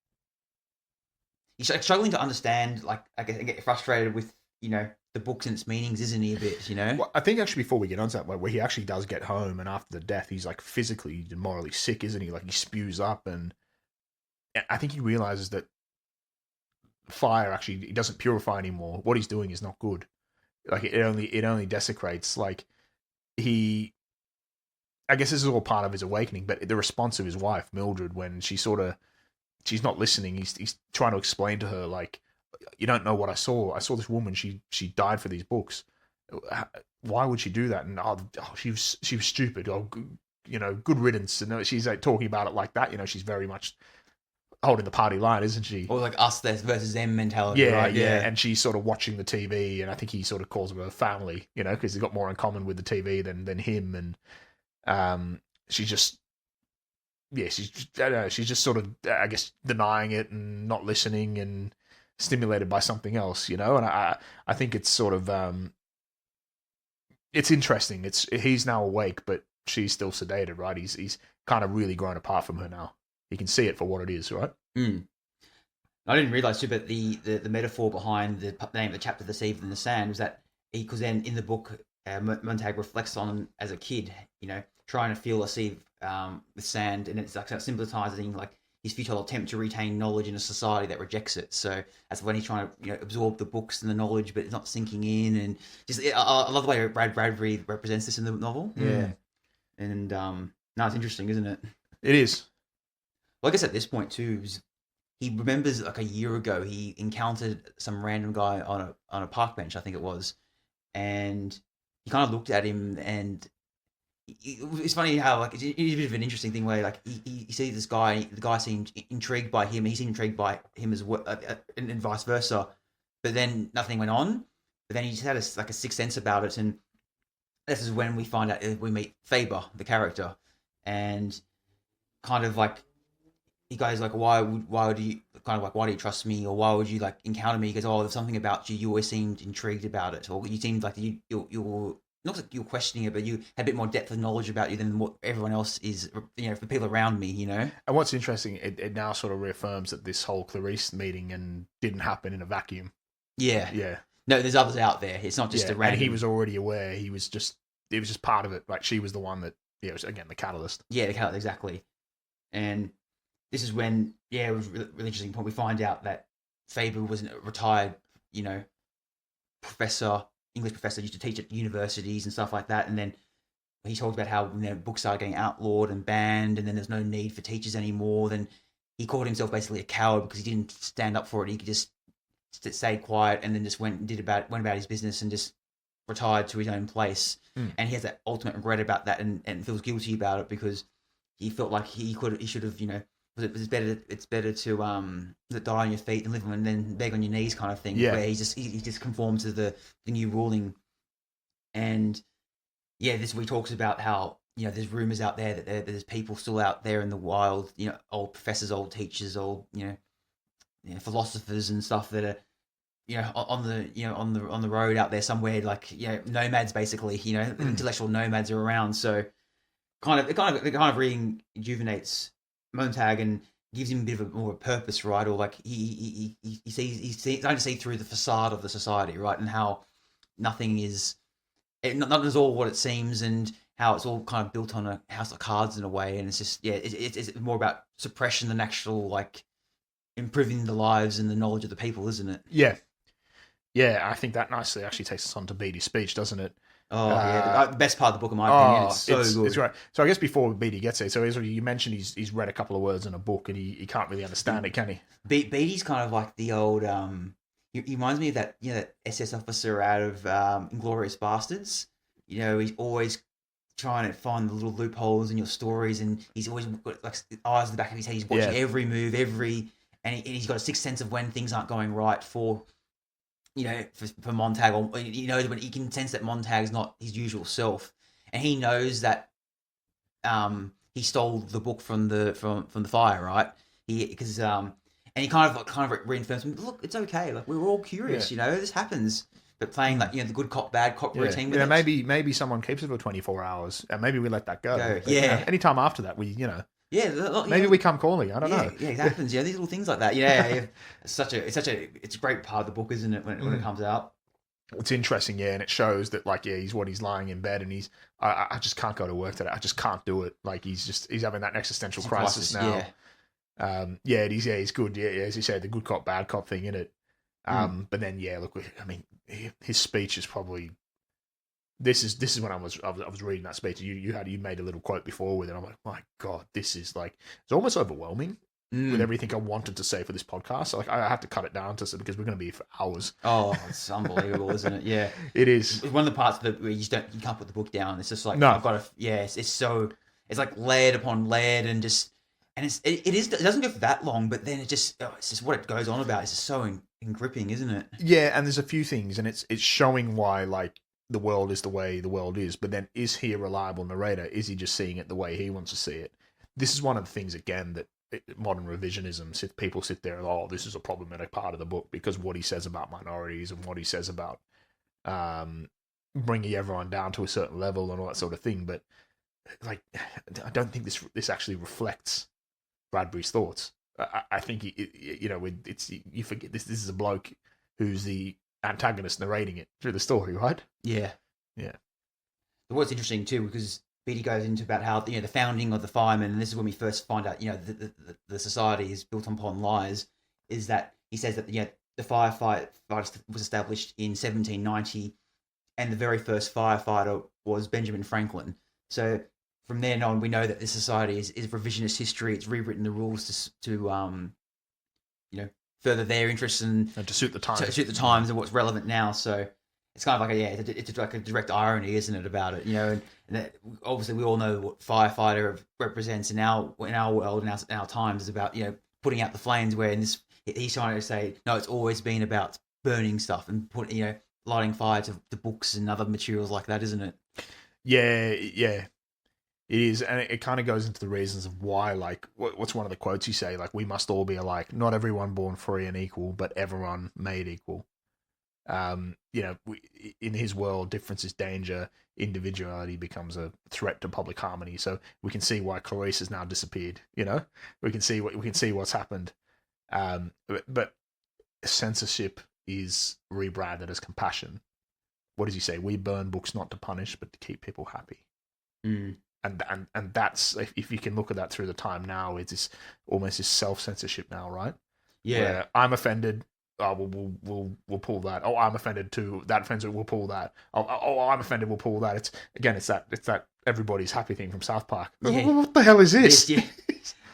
he's like struggling to understand, like, I guess, get frustrated with the books and its meanings, isn't he, a bit, Well, I think actually before we get on to that, where he actually does get home, and after the death, he's like physically and morally sick, isn't he? Like, he spews up, and I think he realizes that fire actually, it doesn't purify anymore. What he's doing is not good. Like, it only desecrates. Like, I guess this is all part of his awakening, but the response of his wife, Mildred, when she's not listening, he's trying to explain to her, like, you don't know what I saw. I saw this woman. She died for these books. Why would she do that? And she was stupid. Good riddance. And she's like talking about it like that. She's very much holding the party line, isn't she? Or like us versus them mentality. Right? Yeah. And she's sort of watching the TV, and I think he sort of calls her a family. Because they've got more in common with the TV than him. And she's just. Yeah, she's just sort of, I guess, denying it and not listening and stimulated by something else, and I think it's sort of it's interesting. He's now awake, but she's still sedated, right? He's kind of really grown apart from her now. You can see it for what it is, right? I didn't realize too, but the metaphor behind the name of the chapter, "The Sieve and the Sand," was that because then in the book Montag reflects on as a kid, trying to feel a sea with sand, and it's like sympathizing like his futile attempt to retain knowledge in a society that rejects it. So that's when he's trying to absorb the books and the knowledge, but it's not sinking in. And just I love the way Bradbury represents this in the novel. Yeah, and no, it's interesting, isn't it? It is. Well, I guess at this point too, he remembers like a year ago he encountered some random guy on a park bench, I think it was, and he kind of looked at him, and it's funny how like it's a bit of an interesting thing where like he sees this guy, the guy seemed intrigued by him, he seemed intrigued by him as well, and vice versa, but then nothing went on. But then he just had a sixth sense about it, and this is when we find out we meet Faber, the character, and kind of like he goes like, why do you trust me, or why would you like encounter me? He goes, oh, there's something about you always seemed intrigued about it, or you seemed like you're not like you're questioning it, but you had a bit more depth of knowledge about you than what everyone else is, for the people around me, And what's interesting, it now sort of reaffirms that this whole Clarice meeting didn't happen in a vacuum. Yeah. No, there's others out there. It's not just a random. And he was already aware. It was just part of it. Like she was the one that, it was again the catalyst. Yeah, the catalyst, exactly. And this is when, it was a really interesting point. We find out that Faber was a retired, English professor, used to teach at universities and stuff like that. And then he talked about how books started getting outlawed and banned, and then there's no need for teachers anymore. Then he called himself basically a coward because he didn't stand up for it. He could just stay quiet, and then just went about his business and just retired to his own place. And he has that ultimate regret about that, and feels guilty about it because he felt like he should have, it's better to die on your feet and live and then beg on your knees kind of thing. Yeah. Where he just conformed to the new ruling. And this we talks about how there's rumors out there that there's people still out there in the wild, old professors, old teachers, old philosophers and stuff that are on the road out there somewhere, like nomads basically, intellectual nomads are around. So it kind of rejuvenates Montag and gives him a bit of more purpose, right? Or like he's starting to see through the facade of the society, right? And how nothing is all what it seems, and how it's all kind of built on a house of cards in a way. And it's just it's more about suppression than actual like improving the lives and the knowledge of the people, isn't it? Yeah, I think that nicely actually takes us on to Beatty's speech, doesn't it? Oh, the best part of the book, in my opinion. It's so good. It's right. So I guess before Beatty gets there, so you mentioned he's read a couple of words in a book and he can't really understand it, can he? Beatty's kind of like the old... he reminds me of that that SS officer out of Inglourious Bastards. He's always trying to find the little loopholes in your stories, and he's always got like eyes in the back of his head. He's watching every move, and he's got a sixth sense of when things aren't going right for Montag, or he knows when he can sense that Montag's not his usual self, and he knows that he stole the book from the fire, right? And he kind of reinforces him. Look, it's okay. Like we're all curious, this happens. But playing like the good cop bad cop routine with it. Maybe someone keeps it for 24 hours, and maybe we let that go. But, anytime after that, we maybe we come calling. I don't know. Yeah, it happens. These little things like that. Yeah, it's a great part of the book, isn't it? When it comes out, it's interesting. Yeah, and it shows that he's lying in bed, and I just can't go to work today. I just can't do it. Like he's having that existential crisis now. He's good. Yeah, as you said, the good cop bad cop thing in it. But then his speech is probably. This is when I was reading that speech. You made a little quote before with it. I'm like, my God, this is like it's almost overwhelming with everything I wanted to say for this podcast. So, I have to cut it down because we're going to be here for hours. Oh, it's unbelievable, isn't it? Yeah, it is. It's one of the parts where you can't put the book down. It's just like no. I've got to. Yeah, it's like layered upon layered and just it doesn't go for that long, but then it's just what it goes on about. It's just so gripping, isn't it? Yeah, and there's a few things, and it's showing why the world is the way the world is, but then is he a reliable narrator? Is he just seeing it the way he wants to see it? This is one of the things, again, that modern revisionism, if people sit there and, this is a problematic part of the book because what he says about minorities and what he says about bringing everyone down to a certain level and all that sort of thing. But I don't think this actually reflects Bradbury's thoughts. I think you forget this is a bloke who's the antagonist narrating it through the story, right? Yeah. what's interesting too, because Beatty goes into about how the founding of the firemen, and this is when we first find out the society is built upon lies. Is that he says that the firefight was established in 1790, and the very first firefighter was Benjamin Franklin. So from then on, we know that this society is revisionist history. It's rewritten the rules to further their interests and to suit the times. To suit the times and what's relevant now. So it's kind of like it's like a direct irony, isn't it, about it? And that, obviously we all know what firefighter represents in our world, in our times, is about putting out the flames. Where in this, he's trying to say no, it's always been about burning stuff and lighting fire to books and other materials like that, isn't it? Yeah, it is, and it kind of goes into the reasons of why. Like, what's one of the quotes you say? Like, we must all be alike. Not everyone born free and equal, but everyone made equal. In his world, difference is danger. Individuality becomes a threat to public harmony. So we can see why Clarice has now disappeared. We can see what's happened. But censorship is rebranded as compassion. What does he say? We burn books not to punish, but to keep people happy. Mm. And that's, if you can look at that through the time now, it's almost this self-censorship now, right? Yeah. Where I'm offended. Oh, we'll pull that. Oh, I'm offended too. That offends it. We'll pull that. Oh, I'm offended. We'll pull that. It's that everybody's happy thing from South Park. Yeah. What the hell is this? Yeah.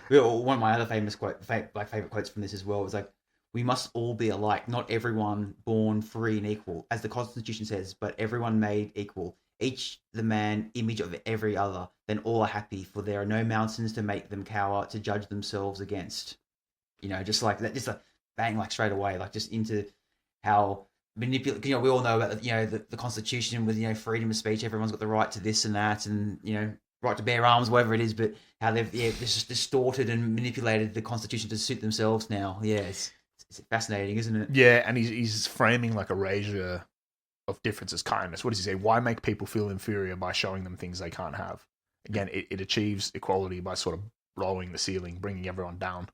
One of my other favorite quotes from this as well was like, "We must all be alike. Not everyone born free and equal, as the Constitution says, but everyone made equal. Each the man image of every other. Then all are happy, for there are no mountains to make them cower, to judge themselves against." Just like that, just like bang, like straight away, like just into how manipulate. We all know about the Constitution with freedom of speech. Everyone's got the right to this and that, and right to bear arms, whatever it is. But how they've just distorted and manipulated the Constitution to suit themselves now. Yeah, it's fascinating, isn't it? Yeah, and he's framing like erasure of difference as kindness. What does he say? Why make people feel inferior by showing them things they can't have? Again, it achieves equality by sort of lowering the ceiling, bringing everyone down.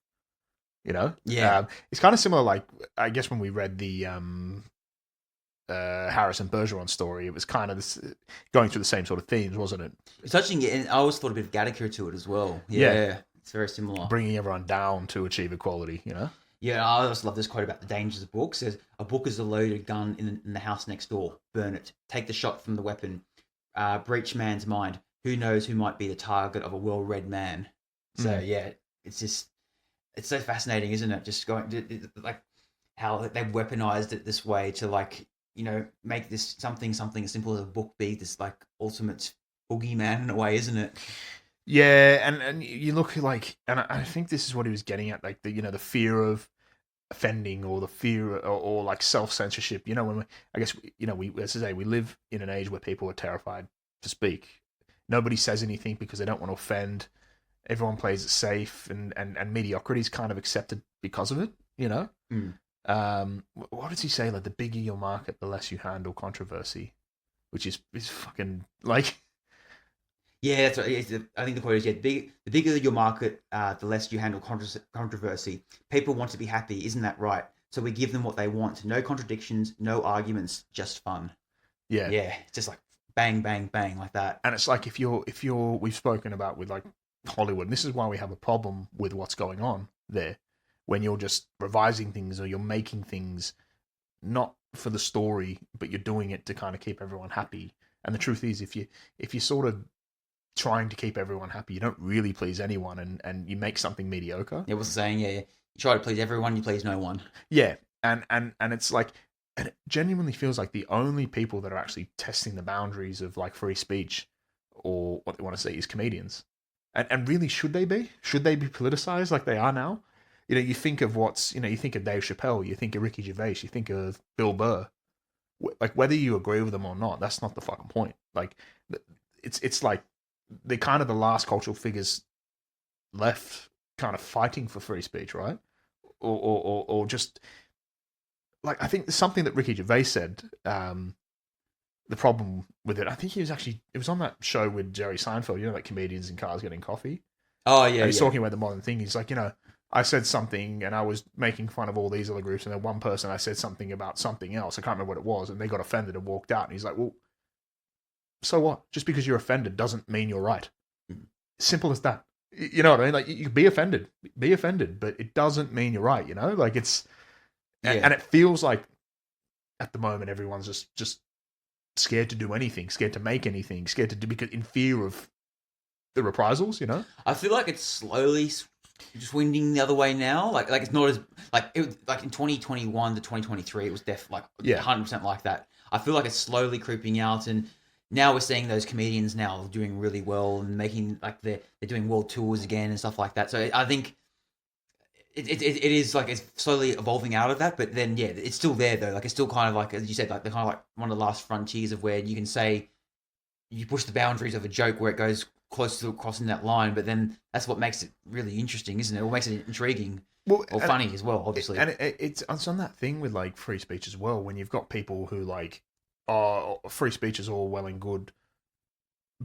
Yeah. It's kind of similar. Like, I guess when we read the Harrison Bergeron story, it was kind of this, going through the same sort of themes, wasn't it? It's touching it, and I always thought a bit of Gattaca to it as well. Yeah, it's very similar. Bringing everyone down to achieve equality. Yeah, I also love this quote about the dangers of books. It says, "A book is a loaded gun in the house next door. Burn it. Take the shot from the weapon. Breach man's mind. Who knows who might be the target of a well-read man?" So yeah, it's so fascinating, isn't it? Just going like how they've weaponized it this way to make this something as simple as a book be this like ultimate boogeyman in a way, isn't it? Yeah, and you look like, and I think this is what he was getting at, like the fear of offending, or the fear, or like self-censorship. When we as I say, we live in an age where people are terrified to speak. Nobody says anything because they don't want to offend. Everyone plays it safe, and mediocrity is kind of accepted because of it. What does he say? Like, the bigger your market, the less you handle controversy, which is fucking like. Yeah, that's right. I think the quote is, the bigger your market, the less you handle controversy. People want to be happy, isn't that right? So we give them what they want. No contradictions, no arguments, just fun. Yeah. Yeah, just like bang, bang, bang, like that. And it's like, if you're we've spoken about with like Hollywood, and this is why we have a problem with what's going on there, when you're just revising things, or you're making things not for the story, but you're doing it to kind of keep everyone happy. And the truth is, if you sort of trying to keep everyone happy, you don't really please anyone, and you make something mediocre. It was saying, you try to please everyone, you please no one. Yeah, and it's like, and it genuinely feels like the only people that are actually testing the boundaries of like free speech, or what they want to say, is comedians. And really, should they be? Should they be politicized like they are now? You think of you think of Dave Chappelle, you think of Ricky Gervais, you think of Bill Burr. Like, whether you agree with them or not, that's not the fucking point. Like, it's like they're kind of the last cultural figures left, kind of fighting for free speech, right? Or just like, I think there's something that Ricky Gervais said. The problem with it, I think it was on that show with Jerry Seinfeld, like comedians in cars getting coffee. Oh yeah, and he's talking about the modern thing. He's like, I said something and I was making fun of all these other groups, and then one person, I said something about something else. I can't remember what it was, and they got offended and walked out. And he's like, well, so what? Just because you're offended doesn't mean you're right. Mm. Simple as that. You know what I mean? Like, you can be offended, but it doesn't mean you're right. You know, like it's, and it feels like at the moment everyone's just scared to do anything, scared to make anything, scared to do, because in fear of the reprisals. You know, I feel like it's slowly just winding the other way now. Like it's not as like in 2021 to 2023, it was 100% like that. I feel like it's slowly creeping out, and now we're seeing those comedians now doing really well and making like they're doing world tours again and stuff like that. So I think it is like it's slowly evolving out of that, but then it's still there though. Like it's still kind of like, as you said, like they're kind of like one of the last frontiers of where you can say you push the boundaries of a joke where it goes close to crossing that line, but then that's what makes it really interesting, isn't it? What makes it intriguing or funny as well, obviously. And it's on that thing with like free speech as well, when you've got people who like, oh, free speech is all well and good,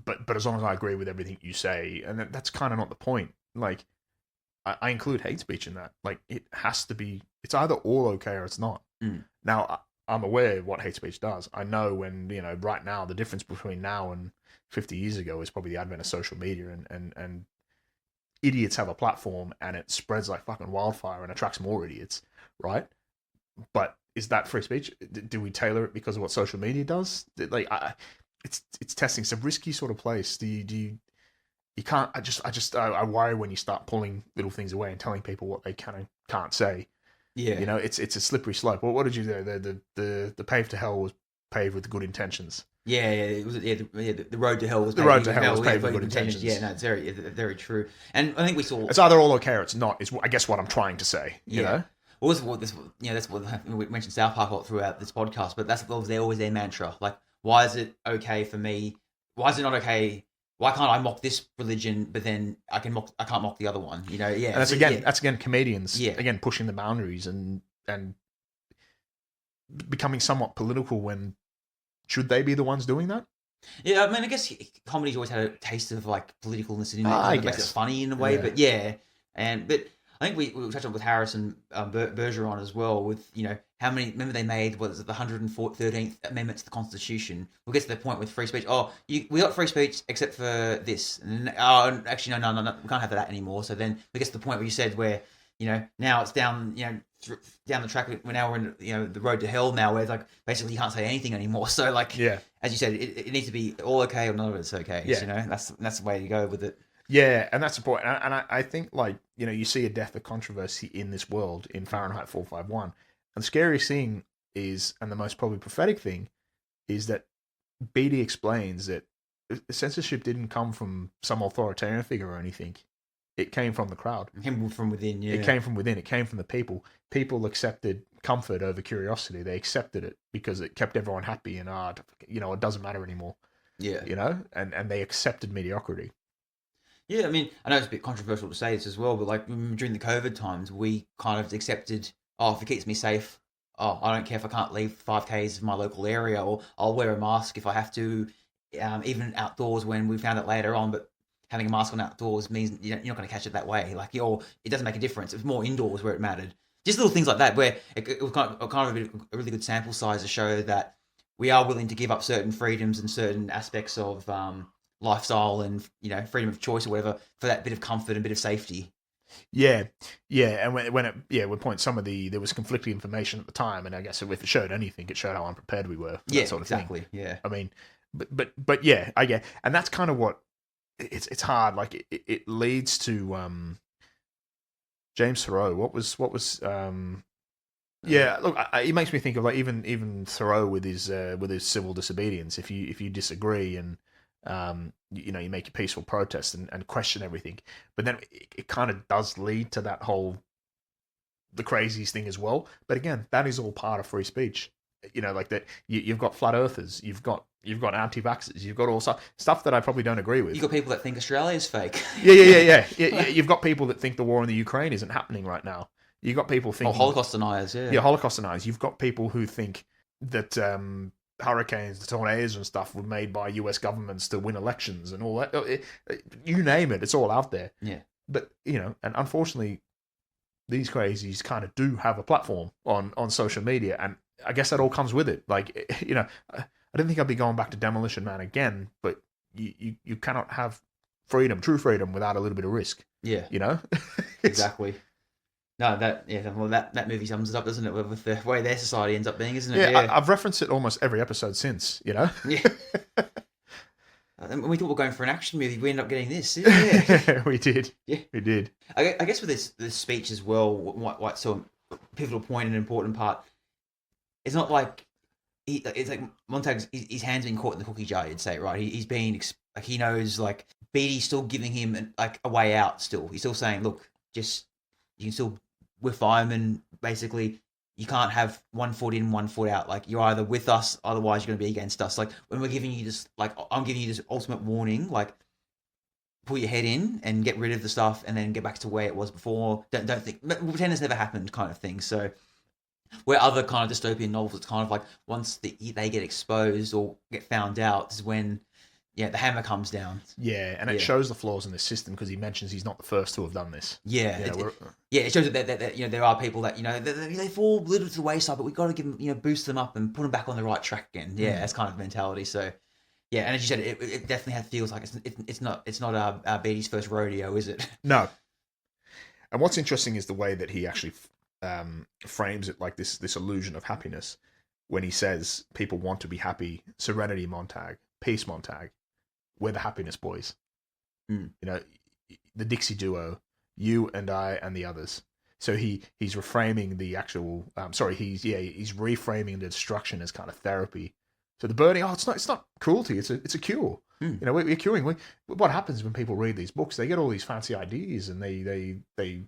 but as long as I agree with everything you say, and that's kind of not the point. Like, I include hate speech in that. Like, it has to be, it's either all okay or it's not. Now, I'm aware of what hate speech does. I know when, right now, the difference between now and 50 years ago is probably the advent of social media, and idiots have a platform and it spreads like fucking wildfire and attracts more idiots, right? But is that free speech? Do we tailor it because of what social media does? Like, it's testing. It's a risky sort of place. You can't. I worry when you start pulling little things away and telling people what they can and can't say. Yeah, it's a slippery slope. Well, what did you do? The pave to hell was paved with good intentions. It was. The road to hell was. The road to hell was paved with good intentions. Yeah, no, it's very, very true. And I think we saw. It's either all okay or it's not. Is I guess what I'm trying to say. You know. Well, that's what we mentioned South Park a lot throughout this podcast, but that's always their mantra. Like, why is it okay for me? Why is it not okay? Why can't I mock this religion, but then I can't mock the other one? And that's again comedians. Again, pushing the boundaries and becoming somewhat political when should they be the ones doing that? Yeah, I mean, I guess comedy's always had a taste of like politicalness in it. I guess it's funny in a way, but but I think we touched on with Harris and Bergeron as well. With how many? Remember they made the 113th Amendment to the Constitution. We'll get to the point with free speech. We got free speech except for this. Actually, no, we can't have that anymore. So then we get to the point where you said where now it's down down the track. We're in the road to hell now, where it's like basically you can't say anything anymore. So like as you said, it needs to be all okay or none of it's okay. Yeah. That's the way to go with it. Yeah, and that's the point. And I think, like, you see a death of controversy in this world in Fahrenheit 451. And the scariest thing is, and the most probably prophetic thing, is that Beatty explains that censorship didn't come from some authoritarian figure or anything. It came from the crowd. It came from within, yeah. It came from within. It came from the people. People accepted comfort over curiosity. They accepted it because it kept everyone happy and, it doesn't matter anymore. Yeah. And they accepted mediocrity. Yeah, I mean, I know it's a bit controversial to say this as well, but like during the COVID times, we kind of accepted, if it keeps me safe, I don't care if I can't leave 5Ks of my local area, or I'll wear a mask if I have to, even outdoors when we found it later on, but having a mask on outdoors means you're not going to catch it that way. Like, it doesn't make a difference. It was more indoors where it mattered. Just little things like that, where it was kind of a really good sample size to show that we are willing to give up certain freedoms and certain aspects of lifestyle and freedom of choice or whatever for that bit of comfort and bit of safety. Yeah, and when point some of there was conflicting information at the time, and I guess if it showed anything, it showed how unprepared we were. For that sort of exactly. Thing. Yeah, I mean, but yeah, I get, and that's kind of what it's hard. Like it leads to James Thoreau. What was yeah, look, it makes me think of like even Thoreau with his civil disobedience. If you disagree and you make a peaceful protest and question everything, but then it kind of does lead to that whole the craziest thing as well. But again, that is all part of free speech. Like that you've got flat earthers, you've got anti-vaxxers, you've got all stuff that I probably don't agree with. You've got people that think Australia's fake. Yeah. You've got people that think the war in the Ukraine isn't happening right now. You've got people thinking Holocaust deniers. Yeah, Holocaust deniers. You've got people who think that hurricanes, the tornadoes and stuff were made by US governments to win elections and all that. You name it, it's all out there. Yeah. But, and unfortunately, these crazies kind of do have a platform on social media, and I guess that all comes with it. Like, I didn't think I'd be going back to Demolition Man again, but you cannot have freedom, true freedom, without a little bit of risk. Yeah, You know, exactly. No, that movie sums it up, doesn't it? With the way their society ends up being, isn't it? Yeah, I've referenced it almost every episode since. You know. Yeah. We thought we were going for an action movie. We ended up getting this. Yeah, we did. Yeah, we did. I guess with this speech as well, what's so pivotal point and important part, it's not like it's like Montag's his hands being caught in the cookie jar. You'd say, right? He's being like, he knows, like, Beatty's still giving him a way out. Still, he's still saying, look, just you can still, we're firemen. Basically, you can't have 1 foot in, 1 foot out. Like, you're either with us, otherwise you're going to be against us. Like, when we're giving you this, like, I'm giving you this ultimate warning, like, put your head in and get rid of the stuff and then get back to where it was before. Don't think, pretend it's never happened, kind of thing. So, where other kind of dystopian novels, it's kind of like once they get exposed or get found out is when, yeah, the hammer comes down. Yeah, and it shows the flaws in the system, because he mentions he's not the first to have done this. Yeah, it shows that there are people that, they fall a little to the wayside, but we've got to give them, boost them up and put them back on the right track again. Yeah, that's kind of mentality. So, yeah, and as you said, it definitely feels like it's not our Beatty's first rodeo, is it? No. And what's interesting is the way that he actually frames it, like this illusion of happiness, when he says people want to be happy. Serenity, Montag. Peace, Montag. We're the happiness boys. The Dixie duo, you and I and the others. So he's reframing the actual he's reframing the destruction as kind of therapy. So the burning, it's not cruelty, it's a cure. We're curing. What happens when people read these books? They get all these fancy ideas and they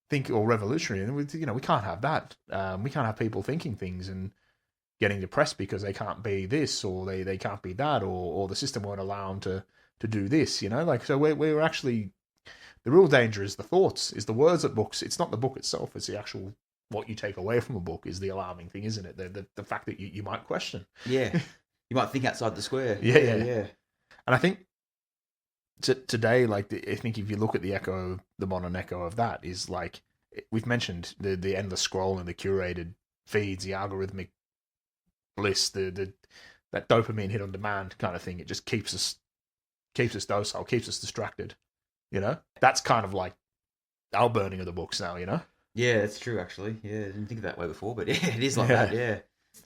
think all revolutionary, and we can't have that. We can't have people thinking things and getting depressed because they can't be this, or they can't be that, or the system won't allow them to do this. So we're actually, the real danger is the thoughts, is the words of books. It's not the book itself. It's the actual, what you take away from a book is the alarming thing, isn't it? The fact that you might question. Yeah, you might think outside the square. Yeah. And I think today, like, I think if you look at the modern echo of that is, like, we've mentioned the endless scroll and the curated feeds, the algorithmic bliss, that dopamine hit on demand kind of thing. It just keeps us docile, keeps us distracted. That's kind of like our burning of the books now. Yeah, that's true. Actually, yeah, I didn't think of that way before, but yeah, it is like that. Yeah,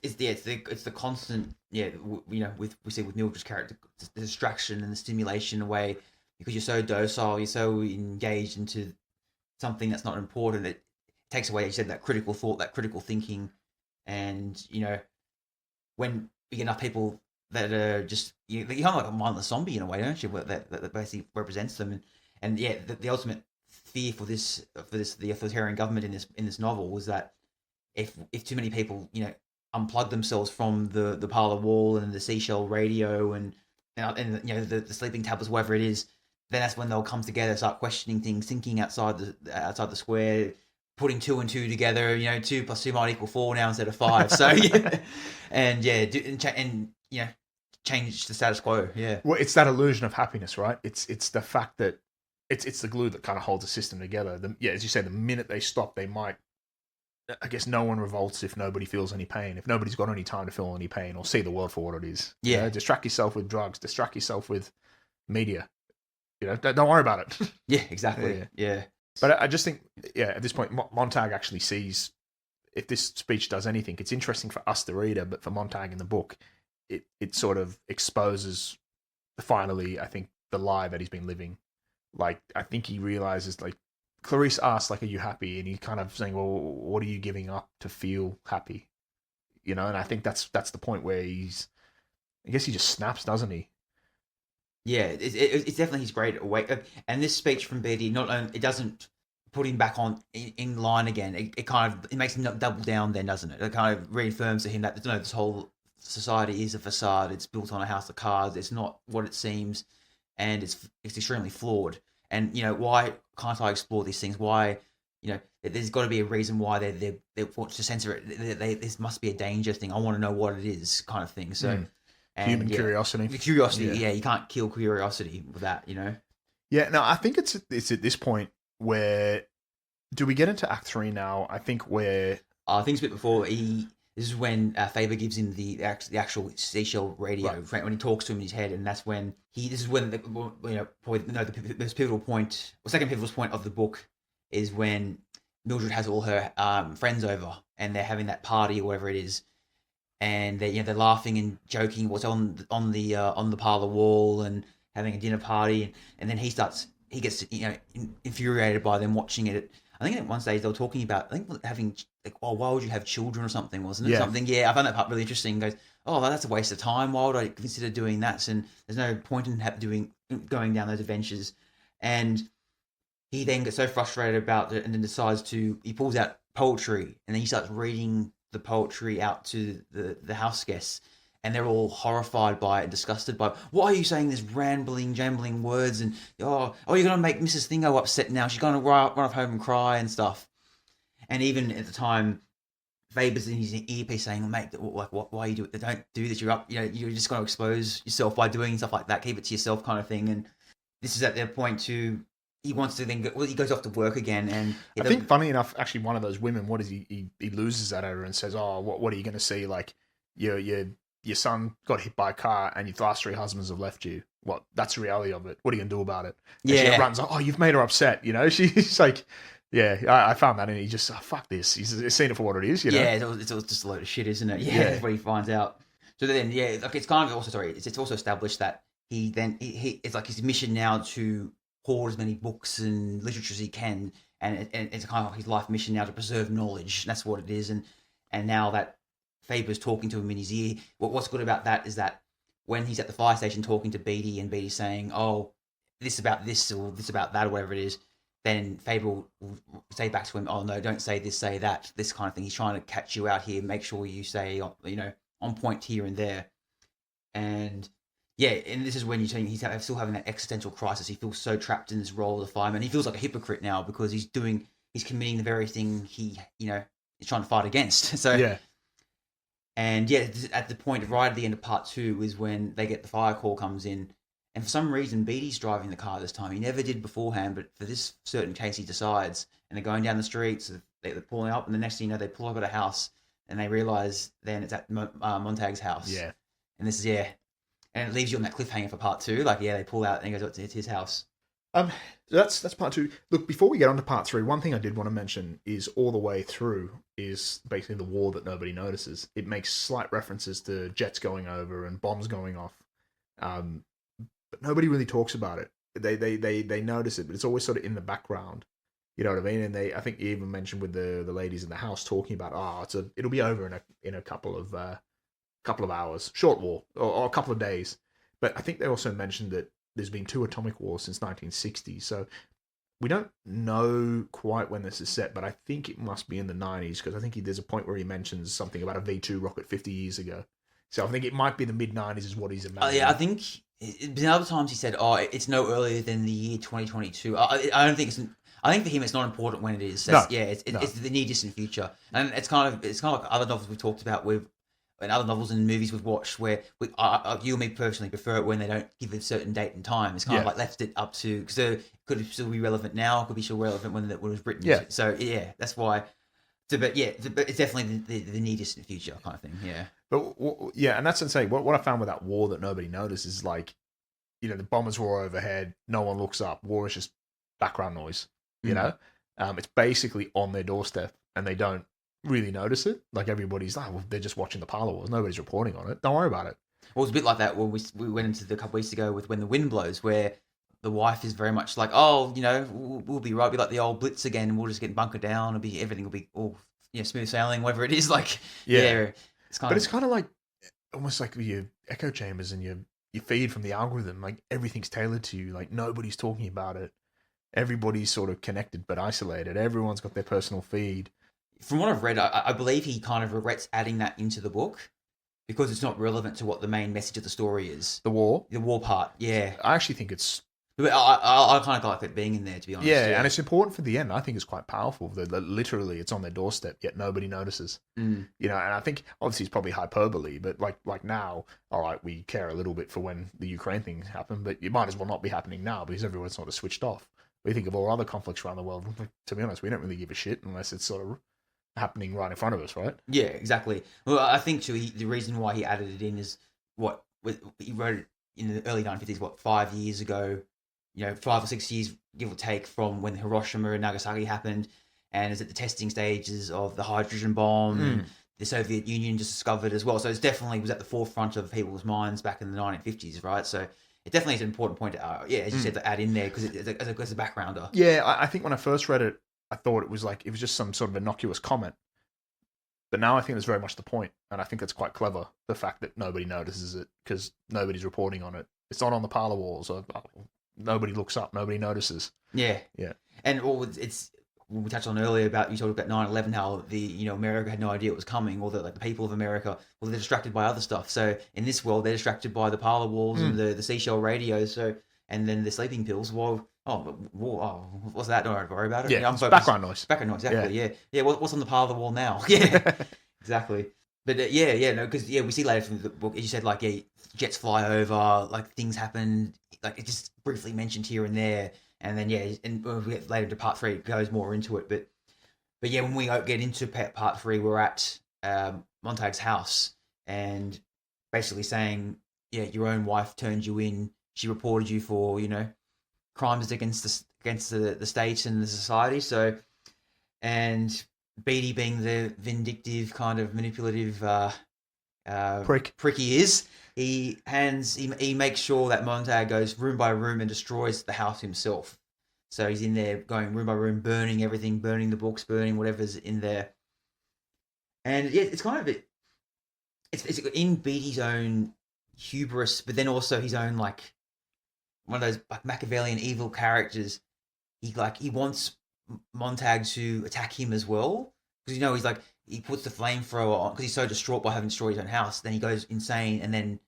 it's the constant. Yeah, we see with Mildred's character, the distraction and the stimulation away, because you're so docile, you're so engaged into something that's not important. It takes away, as you said, that critical thought, that critical thinking, and when you get enough people that are just, you're kind of like a mindless zombie in a way, don't you? That basically represents them, and yeah, the ultimate fear for the authoritarian government in this novel was that if too many people unplug themselves from the parlor wall and the seashell radio and the sleeping tablets, whatever it is, then that's when they'll come together, start questioning things, thinking outside the square, putting 2 and 2 together. 2 plus 2 might equal 4 now instead of 5. So yeah, change the status quo. Yeah. Well, it's that illusion of happiness, right? It's the fact that it's the glue that kind of holds the system together. As you say, the minute they stop, they might. I guess no one revolts if nobody feels any pain. If nobody's got any time to feel any pain or see the world for what it is. Yeah. Distract yourself with drugs. Distract yourself with media. Don't worry about it. Yeah, exactly. Yeah. But I just think, at this point, Montag actually sees, if this speech does anything, it's interesting for us, the reader, but for Montag in the book, it sort of exposes, finally, I think, the lie that he's been living. Like, I think he realizes, like, Clarice asks, like, are you happy? And he's kind of saying, well, what are you giving up to feel happy? And I think that's the point where I guess he just snaps, doesn't he? Yeah, it's definitely his great awakening. And this speech from Beatty, not only, it doesn't put him back on in line again. It kind of, it makes him double down then, doesn't it? It kind of reaffirms to him that this whole society is a facade. It's built on a house of cards. It's not what it seems, and it's extremely flawed. And why can't I explore these things? Why there's got to be a reason why they want to censor it. This must be a danger thing. I want to know what it is, kind of thing. So. Human curiosity. The curiosity, you can't kill curiosity with that, Yeah, no, I think it's at this point where, do we get into Act 3 now? I think where... I think it's a bit before This is when Faber gives him the actual seashell radio when he talks to him in his head, and that's when this is when the most pivotal point, or second pivotal point of the book is when Mildred has all her friends over, and they're having that party or whatever it is, and they're laughing and joking what's on the parlor wall and having a dinner party, and then he gets infuriated by them watching it. I think at one stage they were talking about, I think, having, like, oh, why would you have children or something, wasn't it? Yeah. Something, yeah. I found that part really interesting. He goes, oh, that's a waste of time. Why would I consider doing that? And there's no point in going down those adventures. And he then gets so frustrated about it, and then he pulls out poetry, and then he starts reading the poetry out to the house guests. And they're all horrified by it and disgusted by it. Why are you saying this rambling, jambling words? And, you're going to make Mrs. Thingo upset now. She's going to run off home and cry and stuff. And even at the time, Faber's in his earpiece saying, mate, like, why you don't do this? You're just going to expose yourself by doing stuff like that. Keep it to yourself, kind of thing. And this is at their point too. He wants to then he goes off to work again. And I think, funny enough, actually, one of those women, what is he loses that at her and says, oh, what are you going to see? Like, your son got hit by a car and your last 3 husbands have left you. What? That's the reality of it. What are you going to do about it? And she runs, oh, you've made her upset. She's like, yeah, I found that, and he just, fuck this. He's seen it for what it is, Yeah, it's just a load of shit, isn't it? Yeah, that's what he finds out. So then, it's kind of also, it's also established that he it's like his mission now to hoard as many books and literature as he can, and it's kind of like his life mission now to preserve knowledge. That's what it is, and now that Faber's talking to him in his ear. What's good about that is that when he's at the fire station talking to Beatty, and Beatty's saying, oh, this about this or this about that or whatever it is, then Faber will say back to him, oh, no, don't say this, say that, this kind of thing. He's trying to catch you out here, make sure you say, on point here and there. And and this is when you're saying he's still having that existential crisis. He feels so trapped in this role of the fireman. He feels like a hypocrite now because he's committing the very thing he, is trying to fight against. So, yeah. And at the point right at the end of part 2 is when they get the fire call comes in, and for some reason Beatty's driving the car this time. He never did beforehand, but for this certain case he decides. And they're going down the streets, they're pulling up, and the next thing you know they pull up at a house, and they realise then it's at Montag's house. Yeah, and this is and it leaves you on that cliffhanger for part 2. Like they pull out and he goes, it's his house. That's part 2. Look, before we get on to part 3, one thing I did want to mention is all the way through is basically the war that nobody notices. It makes slight references to jets going over and bombs going off, but nobody really talks about it. They notice it, but it's always sort of in the background. You know what I mean? And I think you even mentioned with the ladies in the house talking about, it'll be over in a couple of hours, short war or a couple of days. But I think they also mentioned that there's been 2 atomic wars since 1960, so we don't know quite when this is set, but I think it must be in the 90s, because I think there's a point where he mentions something about a V2 rocket 50 years ago. So I think it might be the mid-90s is what he's imagining. I think in other times he said, it's no earlier than the year 2022. I don't think it's... I think for him it's not important when it is. It's the near distant future. And it's kind of like other novels we've talked about and other novels and movies we've watched where you and me personally prefer it when they don't give a certain date and time. It's kind of like left it up to, because it could still be relevant now, could be still relevant when it was written. Yeah. So that's why. But it's definitely the near distant future kind of thing. Yeah. But and that's insane. What I found with that war that nobody notices is like, the bombers roar overhead, no one looks up. War is just background noise. It's basically on their doorstep, and they don't really notice it. Like, everybody's like, well, they're just watching the parlor wars. Nobody's reporting on it. Don't worry about it. Well, it's a bit like that when we went into the couple weeks ago with When the Wind Blows, where the wife is very much like, we'll be right. We'll be like the old Blitz again, and we'll just get bunkered down. Everything will be all smooth sailing, whatever it is. Like, it's kind of like almost like your echo chambers and your feed from the algorithm. Like, everything's tailored to you. Like, nobody's talking about it. Everybody's sort of connected but isolated. Everyone's got their personal feed. From what I've read, I believe he kind of regrets adding that into the book because it's not relevant to what the main message of the story is. The war part, yeah. I actually think it's... I kind of like it being in there, to be honest. Yeah, and it's important for the end. I think it's quite powerful that literally it's on their doorstep, yet nobody notices. Mm. And I think, obviously, it's probably hyperbole, but like now, all right, we care a little bit for when the Ukraine thing happened, but it might as well not be happening now because everyone's sort of switched off. We think of all other conflicts around the world. To be honest, we don't really give a shit unless it's sort of happening right in front of us, right? Yeah, exactly. Well, I think too, the reason why he added it in is he wrote it in the early 1950s, 5 years ago, 5 or 6 years, give or take, from when Hiroshima and Nagasaki happened, and is at the testing stages of the hydrogen bomb, and the Soviet Union just discovered as well. So it definitely was at the forefront of people's minds back in the 1950s, right? So it definitely is an important point to, as you said, to add in there, because as a backgrounder. Yeah, I think when I first read it, I thought it was just some sort of innocuous comment. But now I think that's very much the point, and I think that's quite clever, the fact that nobody notices it, because nobody's reporting on it. It's not on the parlor walls, or nobody looks up, nobody notices. Yeah. Yeah. And it's we touched on earlier about, you talked about 9/11, how the America had no idea it was coming, or the people of America, well, they're distracted by other stuff. So in this world, they're distracted by the parlor walls and the seashell radios. So, and then the sleeping pills. Well, what's that? Don't worry about it. Yeah, I'm focused. background noise. Background noise, exactly. Yeah. What's on the parlor wall now? Yeah, exactly. But because we see later from the book, as you said, jets fly over, things happen, it just briefly mentioned here and there. And then, and when we get later to part 3, it goes more into it. But when we get into part 3, we're at Montag's house, and basically saying, your own wife turned you in. She reported you for, crimes against the state and the society. So, and Beatty, being the vindictive, kind of manipulative prick he is, he makes sure that Montag goes room by room and destroys the house himself. So he's in there going room by room, burning everything, burning the books, burning whatever's in there. And it's kind of it's in Beatty's own hubris, but then also his own one of those Machiavellian evil characters. He wants Montag to attack him as well, because he puts the flamethrower on because he's so distraught by having destroyed his own house. Then he goes insane, and then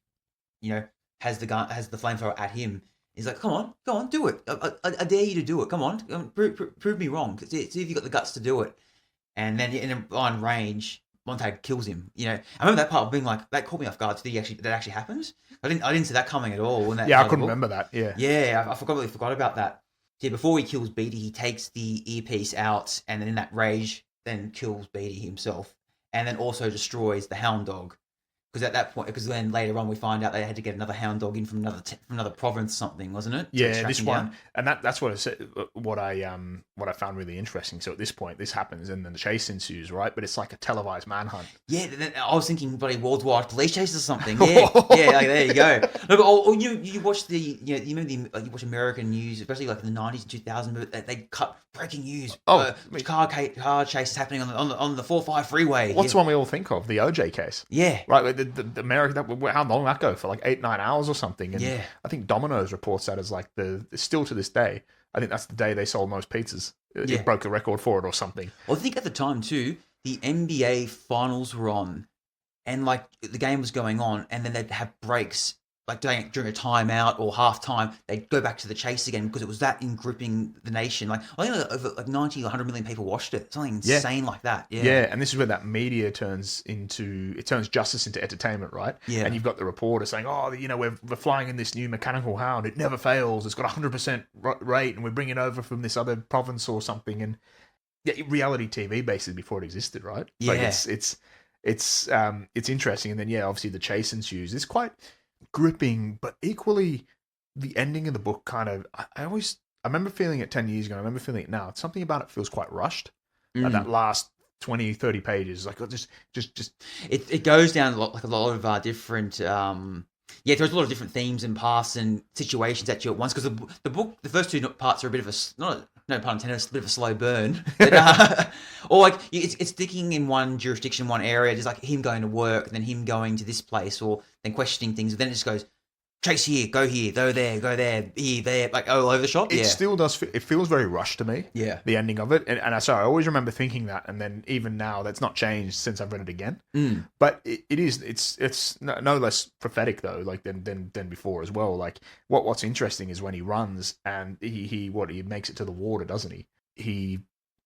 has the flamethrower at him. He's like, come on, do it. I dare you to do it. Come on, prove me wrong. See if you got the guts to do it. And then on range, Montag kills him. I remember that part of being like, that caught me off guard. That actually happened. I didn't see that coming at all. I couldn't remember that. Yeah, I completely forgot about that. See, before he kills Beatty, he takes the earpiece out, and then in that rage, then kills Beatty himself, and then also destroys the hound dog. Because at that point, then later on we find out they had to get another hound dog in from another province, something, wasn't it? Yeah, this one, and that's what I said. What I found really interesting. So at this point, this happens, and then the chase ensues, right? But it's like a televised manhunt. Yeah, I was thinking bloody worldwide police chase or something. Yeah, there you go. No, but you watch you watch American news, especially in the 90s and 2000s. But they cut breaking news. Car chases happening on the 4-5 freeway. What's the one we all think of? The OJ case. Yeah, right. The American, how long did that go for? 8-9 hours or something. And I think Domino's reports that as still to this day. I think that's the day they sold most pizzas. It broke the record for it or something. Well, I think at the time too, the NBA finals were on, and the game was going on, and then they'd have breaks. During a timeout or halftime, they'd go back to the chase again because it was that gripping the nation. I think over 90 or 100 million people watched it. Something insane like that. Yeah, and this is where that media turns justice into entertainment, right? Yeah. And you've got the reporter saying, we're flying in this new mechanical hound. It never fails. It's got 100% rate, and we're bringing it over from this other province or something. And reality TV basically before it existed, right? Yeah. It's interesting. And then, obviously the chase ensues. It's quite gripping, but equally the ending of the book kind of I remember feeling it 10 years ago. I remember feeling it now. Something about it feels quite rushed. And that last 20-30 pages, it goes down a lot of different there's a lot of different themes and paths and situations at you at once, because the book, the first 2 parts are a bit of no pun intended, it's a bit of a slow burn. But, or it's sticking in one jurisdiction, one area, just him going to work, and then him going to this place, or then questioning things, and then it just goes, chase here, go there, here, there, all over the shop. It still does. It feels very rushed to me. Yeah. The ending of it, and I always remember thinking that, and then even now, that's not changed since I've read it again. But it's no less prophetic though, than before as well. What's interesting is when he runs and he makes it to the water, doesn't he? He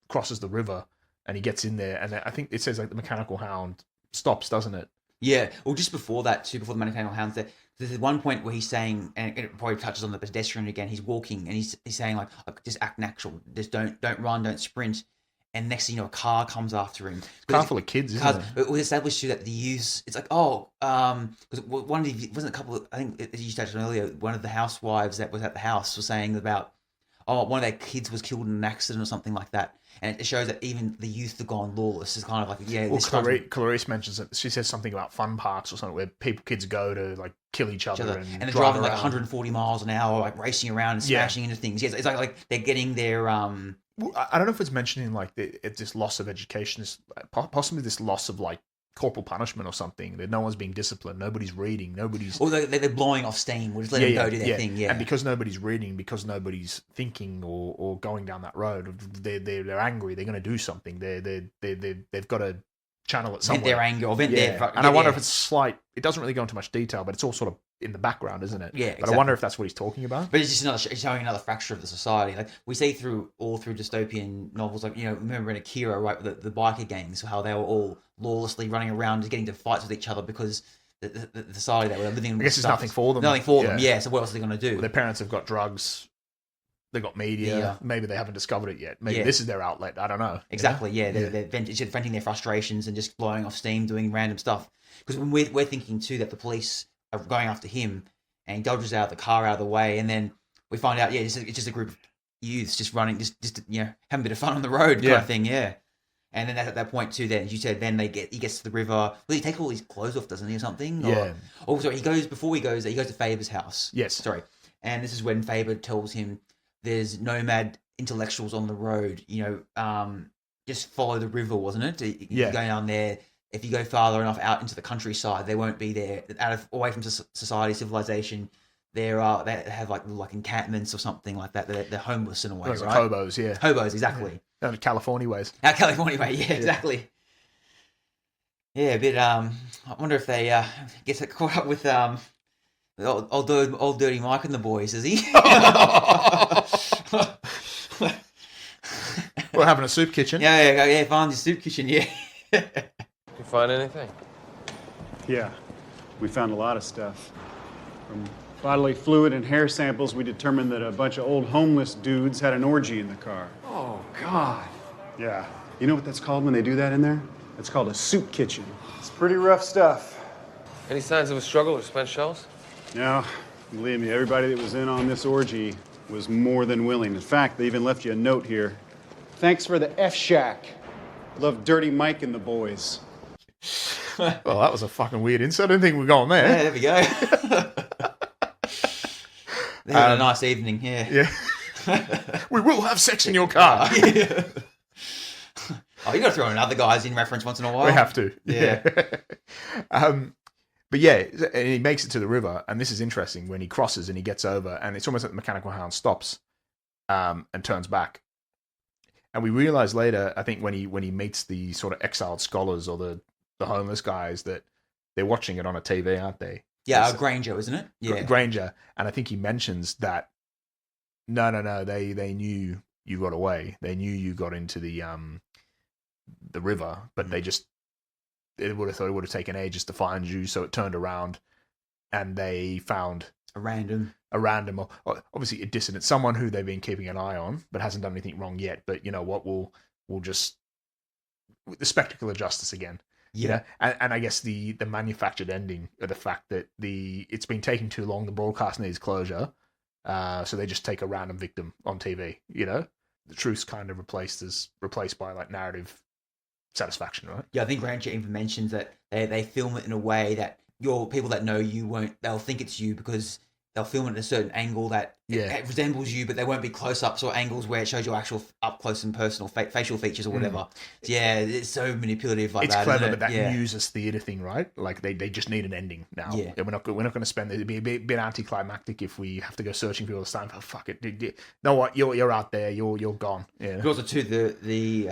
crosses the river and he gets in there, and I think it says the mechanical hound stops, doesn't it? Yeah. Well, just before that too, before the mechanical hound's there. There's one point where he's saying, and it probably touches on the pedestrian again. He's walking and he's saying just act natural. Just don't run, don't sprint. and next thing you know, a car comes after him. Car full of kids, isn't it? It was established too that the youths, it's like, because one of the, wasn't a couple of, I think as you stated earlier, one of the housewives that was at the house was saying about, one of their kids was killed in an accident or something like that. And it shows that even the youth have gone lawless. It's kind of like, yeah. Well, Clarice mentions that she says something about fun parks or something where kids go to like kill each other and they're driving like 140 miles an hour, like racing around and smashing into things. Yes, it's like they're getting their Well, I don't know if it's mentioning like this loss of education, possibly this loss of like corporal punishment or something. That no one's being disciplined, nobody's reading, nobody's. Or they're blowing off steam. We'll just let them go do their thing. Yeah, and because nobody's reading, because nobody's thinking or going down that road, they're angry. They're going to do something. They've got to channel it somewhere. Vent their anger or vent their. And I wonder if it's slight. It doesn't really go into much detail, but it's all sort of in the background, isn't it? Yeah, exactly. But I wonder if that's what he's talking about. But it's just showing another fracture of the society. Like we see through dystopian novels, like, remember in Akira, right, the biker gangs, how they were all lawlessly running around, just getting into fights with each other because the society that we're living in. I guess there's nothing for them. Nothing for them. Yeah. So what else are they going to do? Well, their parents have got drugs. They've got media. Maybe they haven't discovered it yet. Maybe this is their outlet. I don't know. Exactly. Yeah. They're venting their frustrations and just blowing off steam, doing random stuff. Because when we're thinking too that the police are going after him, and he dodges out of the car out of the way, and then we find out, it's just a group of youths just running, just having a bit of fun on the road kind of thing, yeah. And then at that point too, then as you said, then he gets to the river. Well, he takes all his clothes off, doesn't he, or something? Yeah. Sorry, he goes to Faber's house. Yes. Sorry. And this is when Faber tells him there's nomad intellectuals on the road. Just follow the river, wasn't it? You go down there. If you go farther enough out into the countryside, they won't be there. Away from society, civilization, they have like encampments or something like that. They're homeless in a way, like right? Hobos, yeah. Hobos, exactly. Yeah. California ways. California way, yeah, exactly. Yeah, a bit. I wonder if they get caught up with old dirty Mike and the boys, is he? We're having a soup kitchen. Yeah. Find your soup kitchen, yeah. You find anything? Yeah, we found a lot of stuff. From bodily fluid and hair samples, we determined that a bunch of old homeless dudes had an orgy in the car. Oh, God. Yeah. You know what that's called when they do that in there? It's called a soup kitchen. It's pretty rough stuff. Any signs of a struggle or spent shells? No, believe me, everybody that was in on this orgy was more than willing. In fact, they even left you a note here. Thanks for the F-Shack. Love Dirty Mike and the boys. Well, that was a fucking weird insert. I didn't think we were going there. Yeah, there we go. They had a nice evening, yeah. We will have sex in your car. Yeah. Oh, you got to throw in other guys in reference once in a while. We have to. Yeah. But yeah, and he makes it to the river, and this is interesting when he crosses and he gets over, and it's almost like the mechanical hound stops and turns back. And we realize later, I think when he meets the sort of exiled scholars or the homeless guys, that they're watching it on a TV, aren't they? Yeah, Granger, isn't it? Yeah, Granger. And I think he mentions that no, they knew you got away. They knew you got into the river, but they would have thought it would have taken ages to find you, so it turned around and they found a random, or obviously a dissident, someone who they've been keeping an eye on, but hasn't done anything wrong yet. But you know what? We'll just the spectacle of justice again. Yeah, and I guess the manufactured ending of the fact that it's been taking too long. The broadcast needs closure, so they just take a random victim on TV. You know, the truth's kind of replaced by like narrative satisfaction, right? Yeah, I think Granger even mentions that they film it in a way that your people that know you won't. They'll think it's you because they'll film it at a certain angle that it resembles you, but they won't be close-ups or angles where it shows your actual up-close and personal facial features or whatever. Yeah, it's so manipulative like that. It's clever, isn't it? but that uses theater thing, right? Like they just need an ending now. Yeah. We're not going to spend it. It'd be a bit anticlimactic if we have to go searching for all this time. Oh, fuck it. You know what? You're out there. You're gone. Yeah. But also too the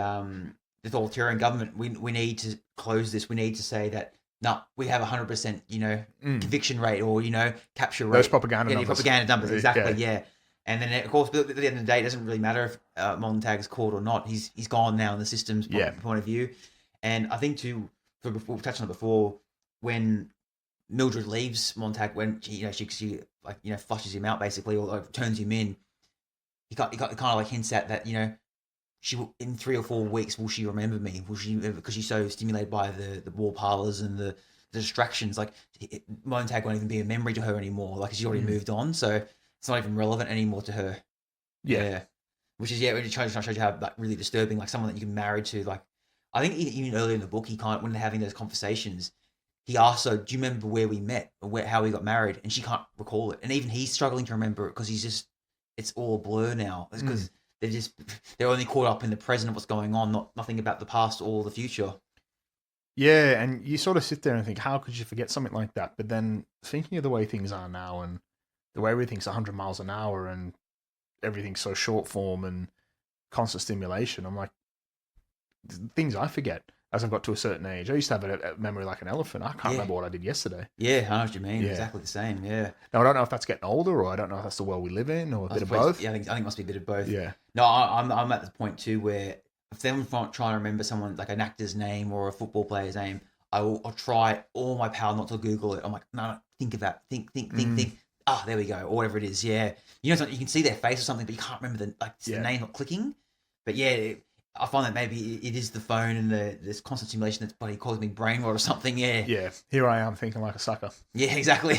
authoritarian government. We need to close this. We need to say that. No, we have 100%, conviction rate or, capture rate. Those propaganda numbers. Propaganda numbers, exactly, yeah. And then, of course, at the end of the day, it doesn't really matter if Montag is caught or not. He's gone now in the system's point of view. And I think, too, we've touched on it before, when Mildred leaves Montag, when she flushes him out, basically, or turns him in, he kind of like hints at that, in 3 or 4 weeks, will she remember me? Will she, because she's so stimulated by the war parlors and the distractions. Like, Montag won't even be a memory to her anymore. Like, she's already moved on, so it's not even relevant anymore to her. Yeah. Which is, when it shows you how, like, really disturbing, like, someone that you can marry to. Like, I think even earlier in the book, when they're having those conversations, he asks her, do you remember where we met or how we got married? And she can't recall it. And even he's struggling to remember it because it's all a blur now. It's because they're only caught up in the present of what's going on, nothing about the past or the future. Yeah, and you sort of sit there and think, how could you forget something like that? But then thinking of the way things are now and the way everything's 100 miles an hour and everything's so short form and constant stimulation, I'm like, things I forget as I've got to a certain age. I used to have a memory like an elephant. I can't remember what I did yesterday. Yeah, I know what you mean. Yeah. Exactly the same, yeah. Now, I don't know if that's getting older or I don't know if that's the world we live in or a bit of both. Yeah, I think it must be a bit of both. Yeah. No, I'm at the point too where if I'm trying to remember someone, like an actor's name or a football player's name, I'll try all my power not to Google it. I'm like, no, think of that. Think. Ah, there we go. Or whatever it is, yeah. You know, you can see their face or something, but you can't remember the name not clicking. But yeah, I find that maybe it is the phone and this constant stimulation that's probably causing me brain rot or something, yeah. Yeah, here I am thinking like a sucker. Yeah, exactly.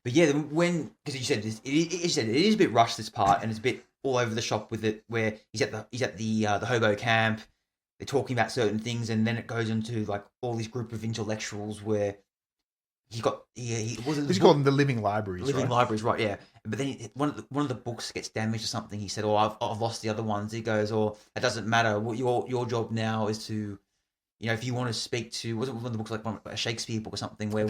But yeah, because you said this, it is a bit rushed, this part, and it's a bit all over the shop with it, where he's at the hobo camp, they're talking about certain things, and then it goes into like all these group of intellectuals where he's called them the living libraries. Living libraries, right? Yeah. But then one of the books gets damaged or something. He said, "Oh, I've lost the other ones." He goes, "Oh, it doesn't matter. What your job now is to, if you want to speak to, was it one of the books like a Shakespeare book or something where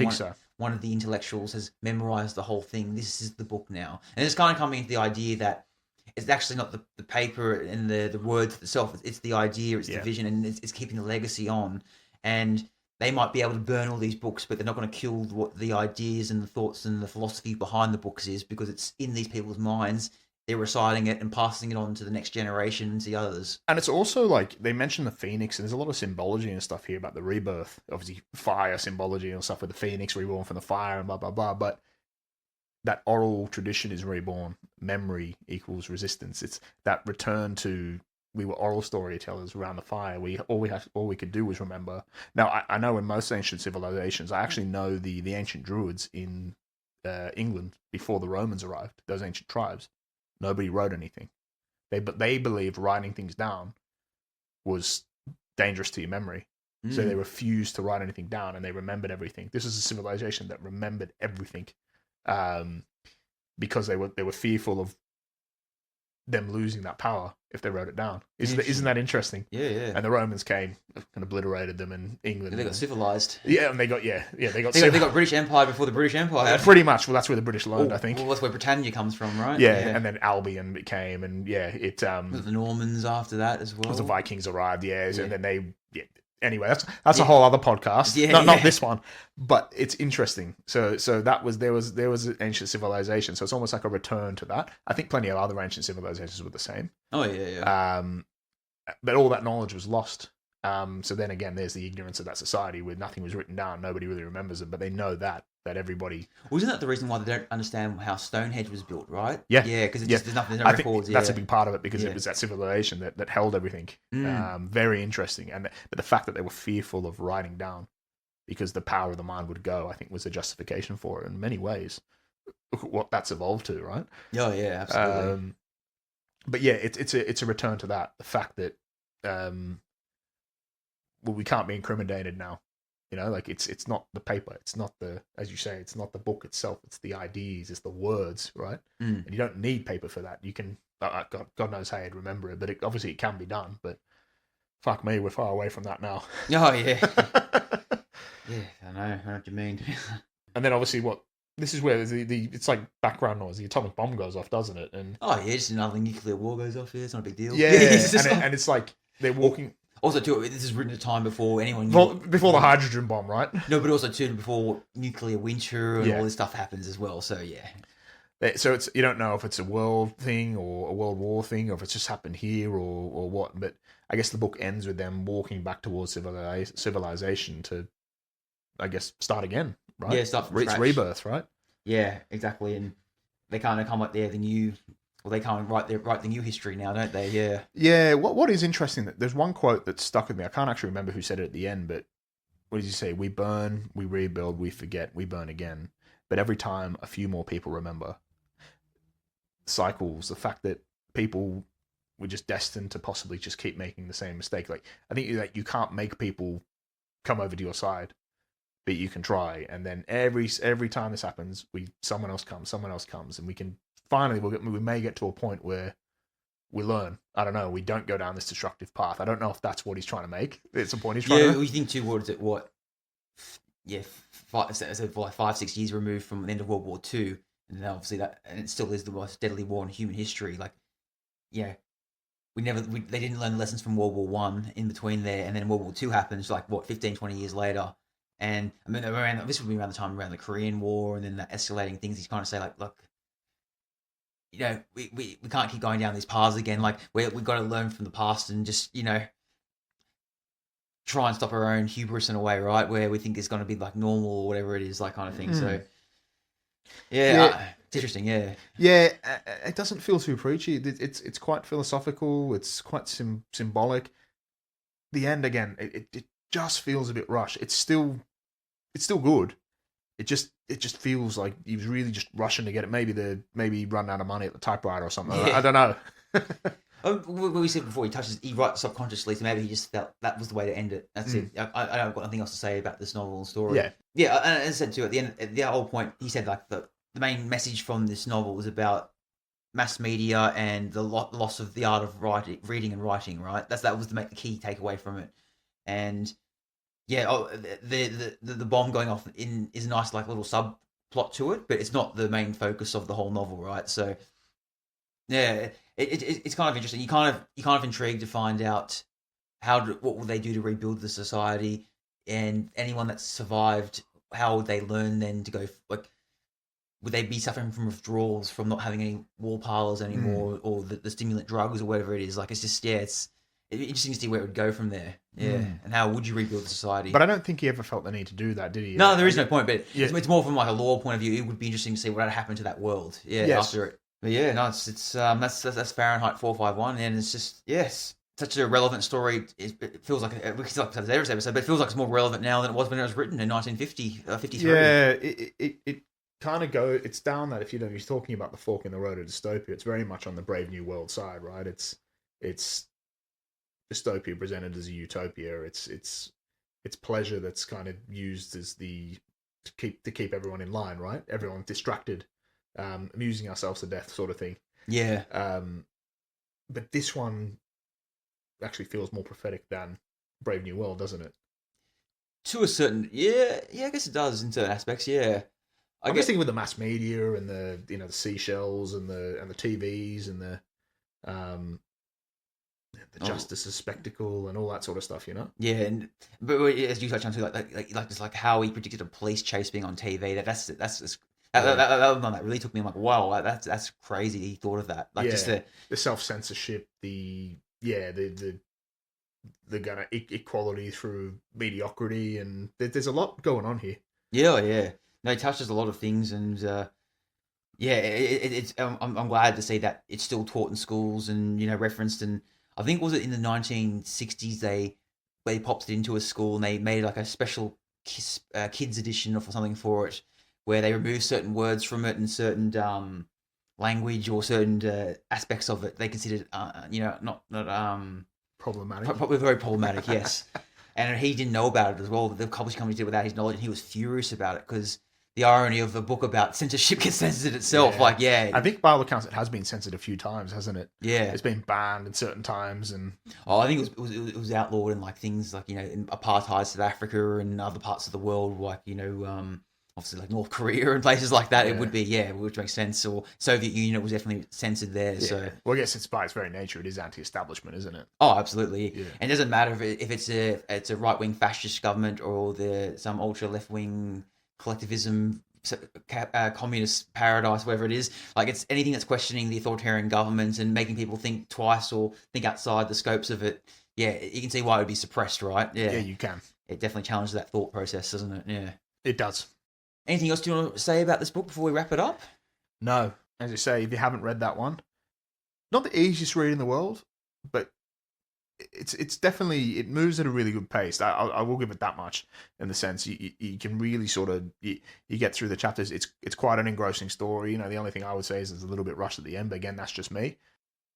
one of the intellectuals has memorized the whole thing. This is the book now, and it's kind of coming into the idea that it's actually not the paper and the words itself. It's the idea, it's the vision, and it's keeping the legacy on. And they might be able to burn all these books, but they're not going to kill what the ideas and the thoughts and the philosophy behind the books is, because it's in these people's minds. They're reciting it and passing it on to the next generation and to the others. And it's also like they mention the phoenix, and there's a lot of symbology and stuff here about the rebirth. Obviously, fire symbology and stuff with the phoenix reborn from the fire and blah, blah, blah. But that oral tradition is reborn. Memory equals resistance. It's that return to, we were oral storytellers around the fire. All we could do was remember. Now, I know in most ancient civilizations, I actually know the ancient Druids in England before the Romans arrived. Those ancient tribes, nobody wrote anything. They believed writing things down was dangerous to your memory. So they refused to write anything down, and they remembered everything. This is a civilization that remembered everything, because they were fearful of them losing that power if they wrote it down. Isn't that interesting? Yeah, yeah. And the Romans came and obliterated them in England. They got civilized. Yeah, and they got they got British Empire before the British Empire. Pretty much. Well, that's where the British learned, I think. Well, that's where Britannia comes from, right? Yeah, and then Albion became, and it was the Normans after that as well. Was the Vikings arrived, and then they Anyway, that's a whole other podcast. Not this one, but it's interesting. So there was an ancient civilization. So it's almost like a return to that. I think plenty of other ancient civilizations were the same. Oh yeah. But all that knowledge was lost. So then again, there's the ignorance of that society where nothing was written down. Nobody really remembers it, but they know that everybody. Well, isn't that the reason why they don't understand how Stonehenge was built, right? Yeah. Yeah, because there's no records. That's a big part of it, because it was that civilization that held everything. Very interesting. But the fact that they were fearful of writing down because the power of the mind would go, I think, was a justification for it in many ways. What that's evolved to, right? Oh yeah, absolutely. But yeah, it's a return to that. The fact that we can't be incriminated now. It's not the paper, it's not as you say, it's not the book itself, it's the ideas, it's the words, right? And you don't need paper for that. You can, God knows how you'd remember it, but obviously it can be done. But fuck me, we're far away from that now. Oh yeah, yeah, I know what you mean. And then obviously this is where it's like background noise. The atomic bomb goes off, doesn't it? And just another nuclear war goes off here. It's not a big deal. Yeah, and it's like they're walking. Also, too, this is written at a time before anyone knew. Well, before the hydrogen bomb, right? No, but also, too, before nuclear winter and all this stuff happens as well. So, yeah. So you don't know if it's a world thing or a world war thing, or if it's just happened here or what. But I guess the book ends with them walking back towards civilization to, I guess, start again, right? Yeah, start from scratch. It's rebirth, right? Yeah, exactly. And they kind of come up there, the new Well, they can't write the new history now, don't they? Yeah. Yeah, what is interesting, that there's one quote that stuck with me. I can't actually remember who said it at the end, but what did he say? We burn, we rebuild, we forget, we burn again. But every time, a few more people remember. Cycles, the fact that people were just destined to possibly just keep making the same mistake. Like, I think that you can't make people come over to your side, but you can try. And then every time this happens, someone else comes, and we can finally we may get to a point where we learn. I don't know. We don't go down this destructive path. I don't know if that's what he's trying to make. It's the point he's trying to make. Yeah, we think towards it. What? Yeah, 5-6 years removed from the end of World War II, and then obviously and it still is the most deadly war in human history. Like, yeah, they didn't learn the lessons from World War One in between there, and then World War II happens. Like, what, 15, 20 years later. And I mean, this would be around the time around the Korean War, and then that escalating things. He's kind of say like, look, you know, we can't keep going down these paths again. Like, we've got to learn from the past and just, you know, try and stop our own hubris in a way, right? Where we think it's going to be like normal or whatever it is, like kind of thing. So, it's interesting. Yeah, it doesn't feel too preachy. It's quite philosophical. It's quite symbolic. The end again, it just feels a bit rushed. It's still good. It just feels like he was really just rushing to get it. Maybe run out of money at the typewriter or something. Yeah. I don't know. What we said before, he writes subconsciously, so maybe he just felt that was the way to end it. That's it. I don't got nothing else to say about this novel and story. Yeah. And as I said too, at the end, the whole point, he said like the main message from this novel was about mass media and the loss of the art of reading and writing. Right. That was the key takeaway from it. And yeah, the bomb going off is a nice like little subplot to it, but it's not the main focus of the whole novel, right? So yeah, it's kind of interesting. You kind of intrigued to find out what will they do to rebuild the society, and anyone that's survived, how would they learn then to go, like, would they be suffering from withdrawals from not having any wall parlors anymore, or the stimulant drugs or whatever it is? Like, it's just it's interesting to see where it would go from there. Yeah, and how would you rebuild the society? But I don't think he ever felt the need to do that, did he? No, there is no point. But it's more from like a law point of view. It would be interesting to see what had happened to that world. Yeah, after it. But yeah, no, it's that's Fahrenheit 451, and it's just such a relevant story. It feels like we could talk about every episode, but it feels like it's more relevant now than it was when it was written in 1953. Yeah, it kind of it's down that, if he's talking about the fork in the road of dystopia, it's very much on the Brave New World side, right? It's dystopia presented as a utopia. It's pleasure that's kind of used as to keep everyone in line, right? Everyone distracted, amusing ourselves to death, sort of thing. Yeah. But this one actually feels more prophetic than Brave New World, doesn't it? To a certain, I guess it does in certain aspects. Yeah. I'm just thinking with the mass media and the the seashells and the TVs and the justice as spectacle and all that sort of stuff, Yeah, but as you touched on too, like just like how he predicted a police chase being on TV. That really took me. I'm like, wow, that's crazy. He thought of that. Like, just the self-censorship, the kind of equality through mediocrity, and there's a lot going on here. Yeah. No, he touches a lot of things, and it's. I'm glad to see that it's still taught in schools and referenced. And I think was it in the 1960s they popped it into a school and they made like a special kids edition or something for it, where they removed certain words from it and certain language or certain aspects of it they considered not problematic. Probably very problematic, yes. And he didn't know about it as well. The publishing company did without his knowledge, and he was furious about it because the irony of a book about censorship gets censored itself. I think by all accounts it has been censored a few times, hasn't it? Yeah, it's been banned in certain times, and I think it was outlawed in like things like in apartheid South Africa and other parts of the world, like obviously like North Korea and places like that. It would be which makes sense. Or Soviet Union was definitely censored there. So well, I guess it's by its very nature it is anti-establishment, isn't it? Oh, absolutely. Yeah. And it doesn't matter if it's a right-wing fascist government or some ultra left-wing collectivism, communist paradise, whatever it is. Like, it's anything that's questioning the authoritarian government and making people think twice or think outside the scopes of it. Yeah, you can see why it would be suppressed, right? Yeah, you can. It definitely challenges that thought process, doesn't it? Yeah, it does. Anything else do you want to say about this book before we wrap it up? No. As you say, if you haven't read that one, not the easiest read in the world, but it's definitely, it moves at a really good pace. I will give it that much, in the sense you can really sort of you get through the chapters. It's quite an engrossing story. The only thing I would say is there's a little bit rushed at the end, but again, that's just me.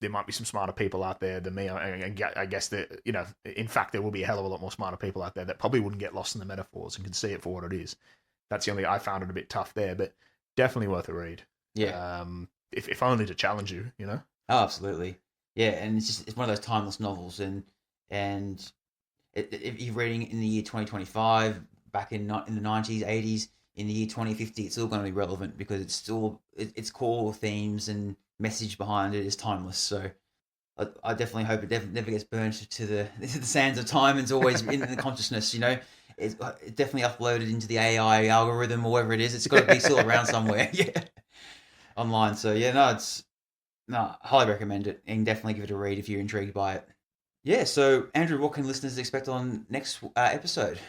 There might be some smarter people out there than me. I guess that, in fact, there will be a hell of a lot more smarter people out there that probably wouldn't get lost in the metaphors and can see it for what it is. That's the only, I found it a bit tough there, but definitely worth a read. Yeah. If only to challenge you, Oh, absolutely. Yeah, and it's one of those timeless novels, and if you're reading it in the year 2025, back in the 90s, 80s, in the year 2050, it's still going to be relevant, because it's still its core themes and message behind it is timeless. So I definitely hope it never gets burned to the sands of time, and it's always in the consciousness. It's definitely uploaded into the AI algorithm or whatever it is. It's got to be still around somewhere, yeah, online. So yeah, I highly recommend it, and definitely give it a read if you're intrigued by it. Yeah, so Andrew, what can listeners expect on next episode?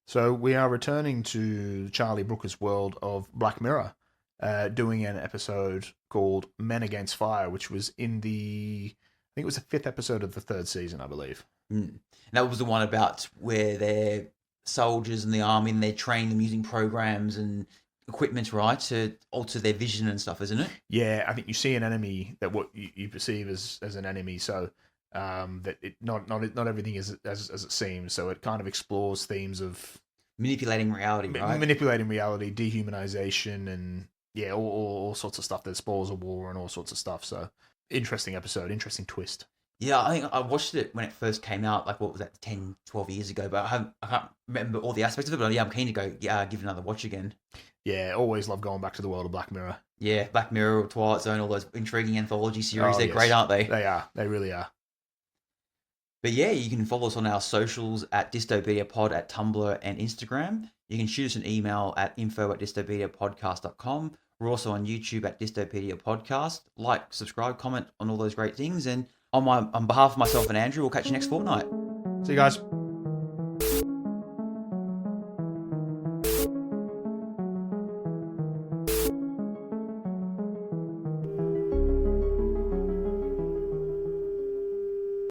So we are returning to Charlie Brooker's world of Black Mirror, doing an episode called Men Against Fire, which was I think it was the 5th episode of the 3rd season, I believe. And that was the one about where they're soldiers in the army and they train them using programs and equipment, right, to alter their vision and stuff, isn't it? Yeah, I think you see an enemy that what you perceive as an enemy, so that it not everything is as it seems. So it kind of explores themes of manipulating reality, right? Manipulating reality, dehumanization, and yeah, all sorts of stuff. There's spoils of war and all sorts of stuff. So interesting episode, interesting twist. Yeah, I think I watched it when it first came out, like, what was that, 10, 12 years ago, but I can't remember all the aspects of it, but yeah, I'm keen to go give it another watch again. Yeah, always love going back to the world of Black Mirror. Yeah, Black Mirror, Twilight Zone, all those intriguing anthology series, they're great, aren't they? They are, they really are. But yeah, you can follow us on our socials at dystopediapod at Tumblr and Instagram. You can shoot us an email at info@dystopediapodcast.com. We're also on YouTube at Dystopedia Podcast. Like, subscribe, comment on all those great things. And on behalf of myself and Andrew, we'll catch you next fortnight. See you guys.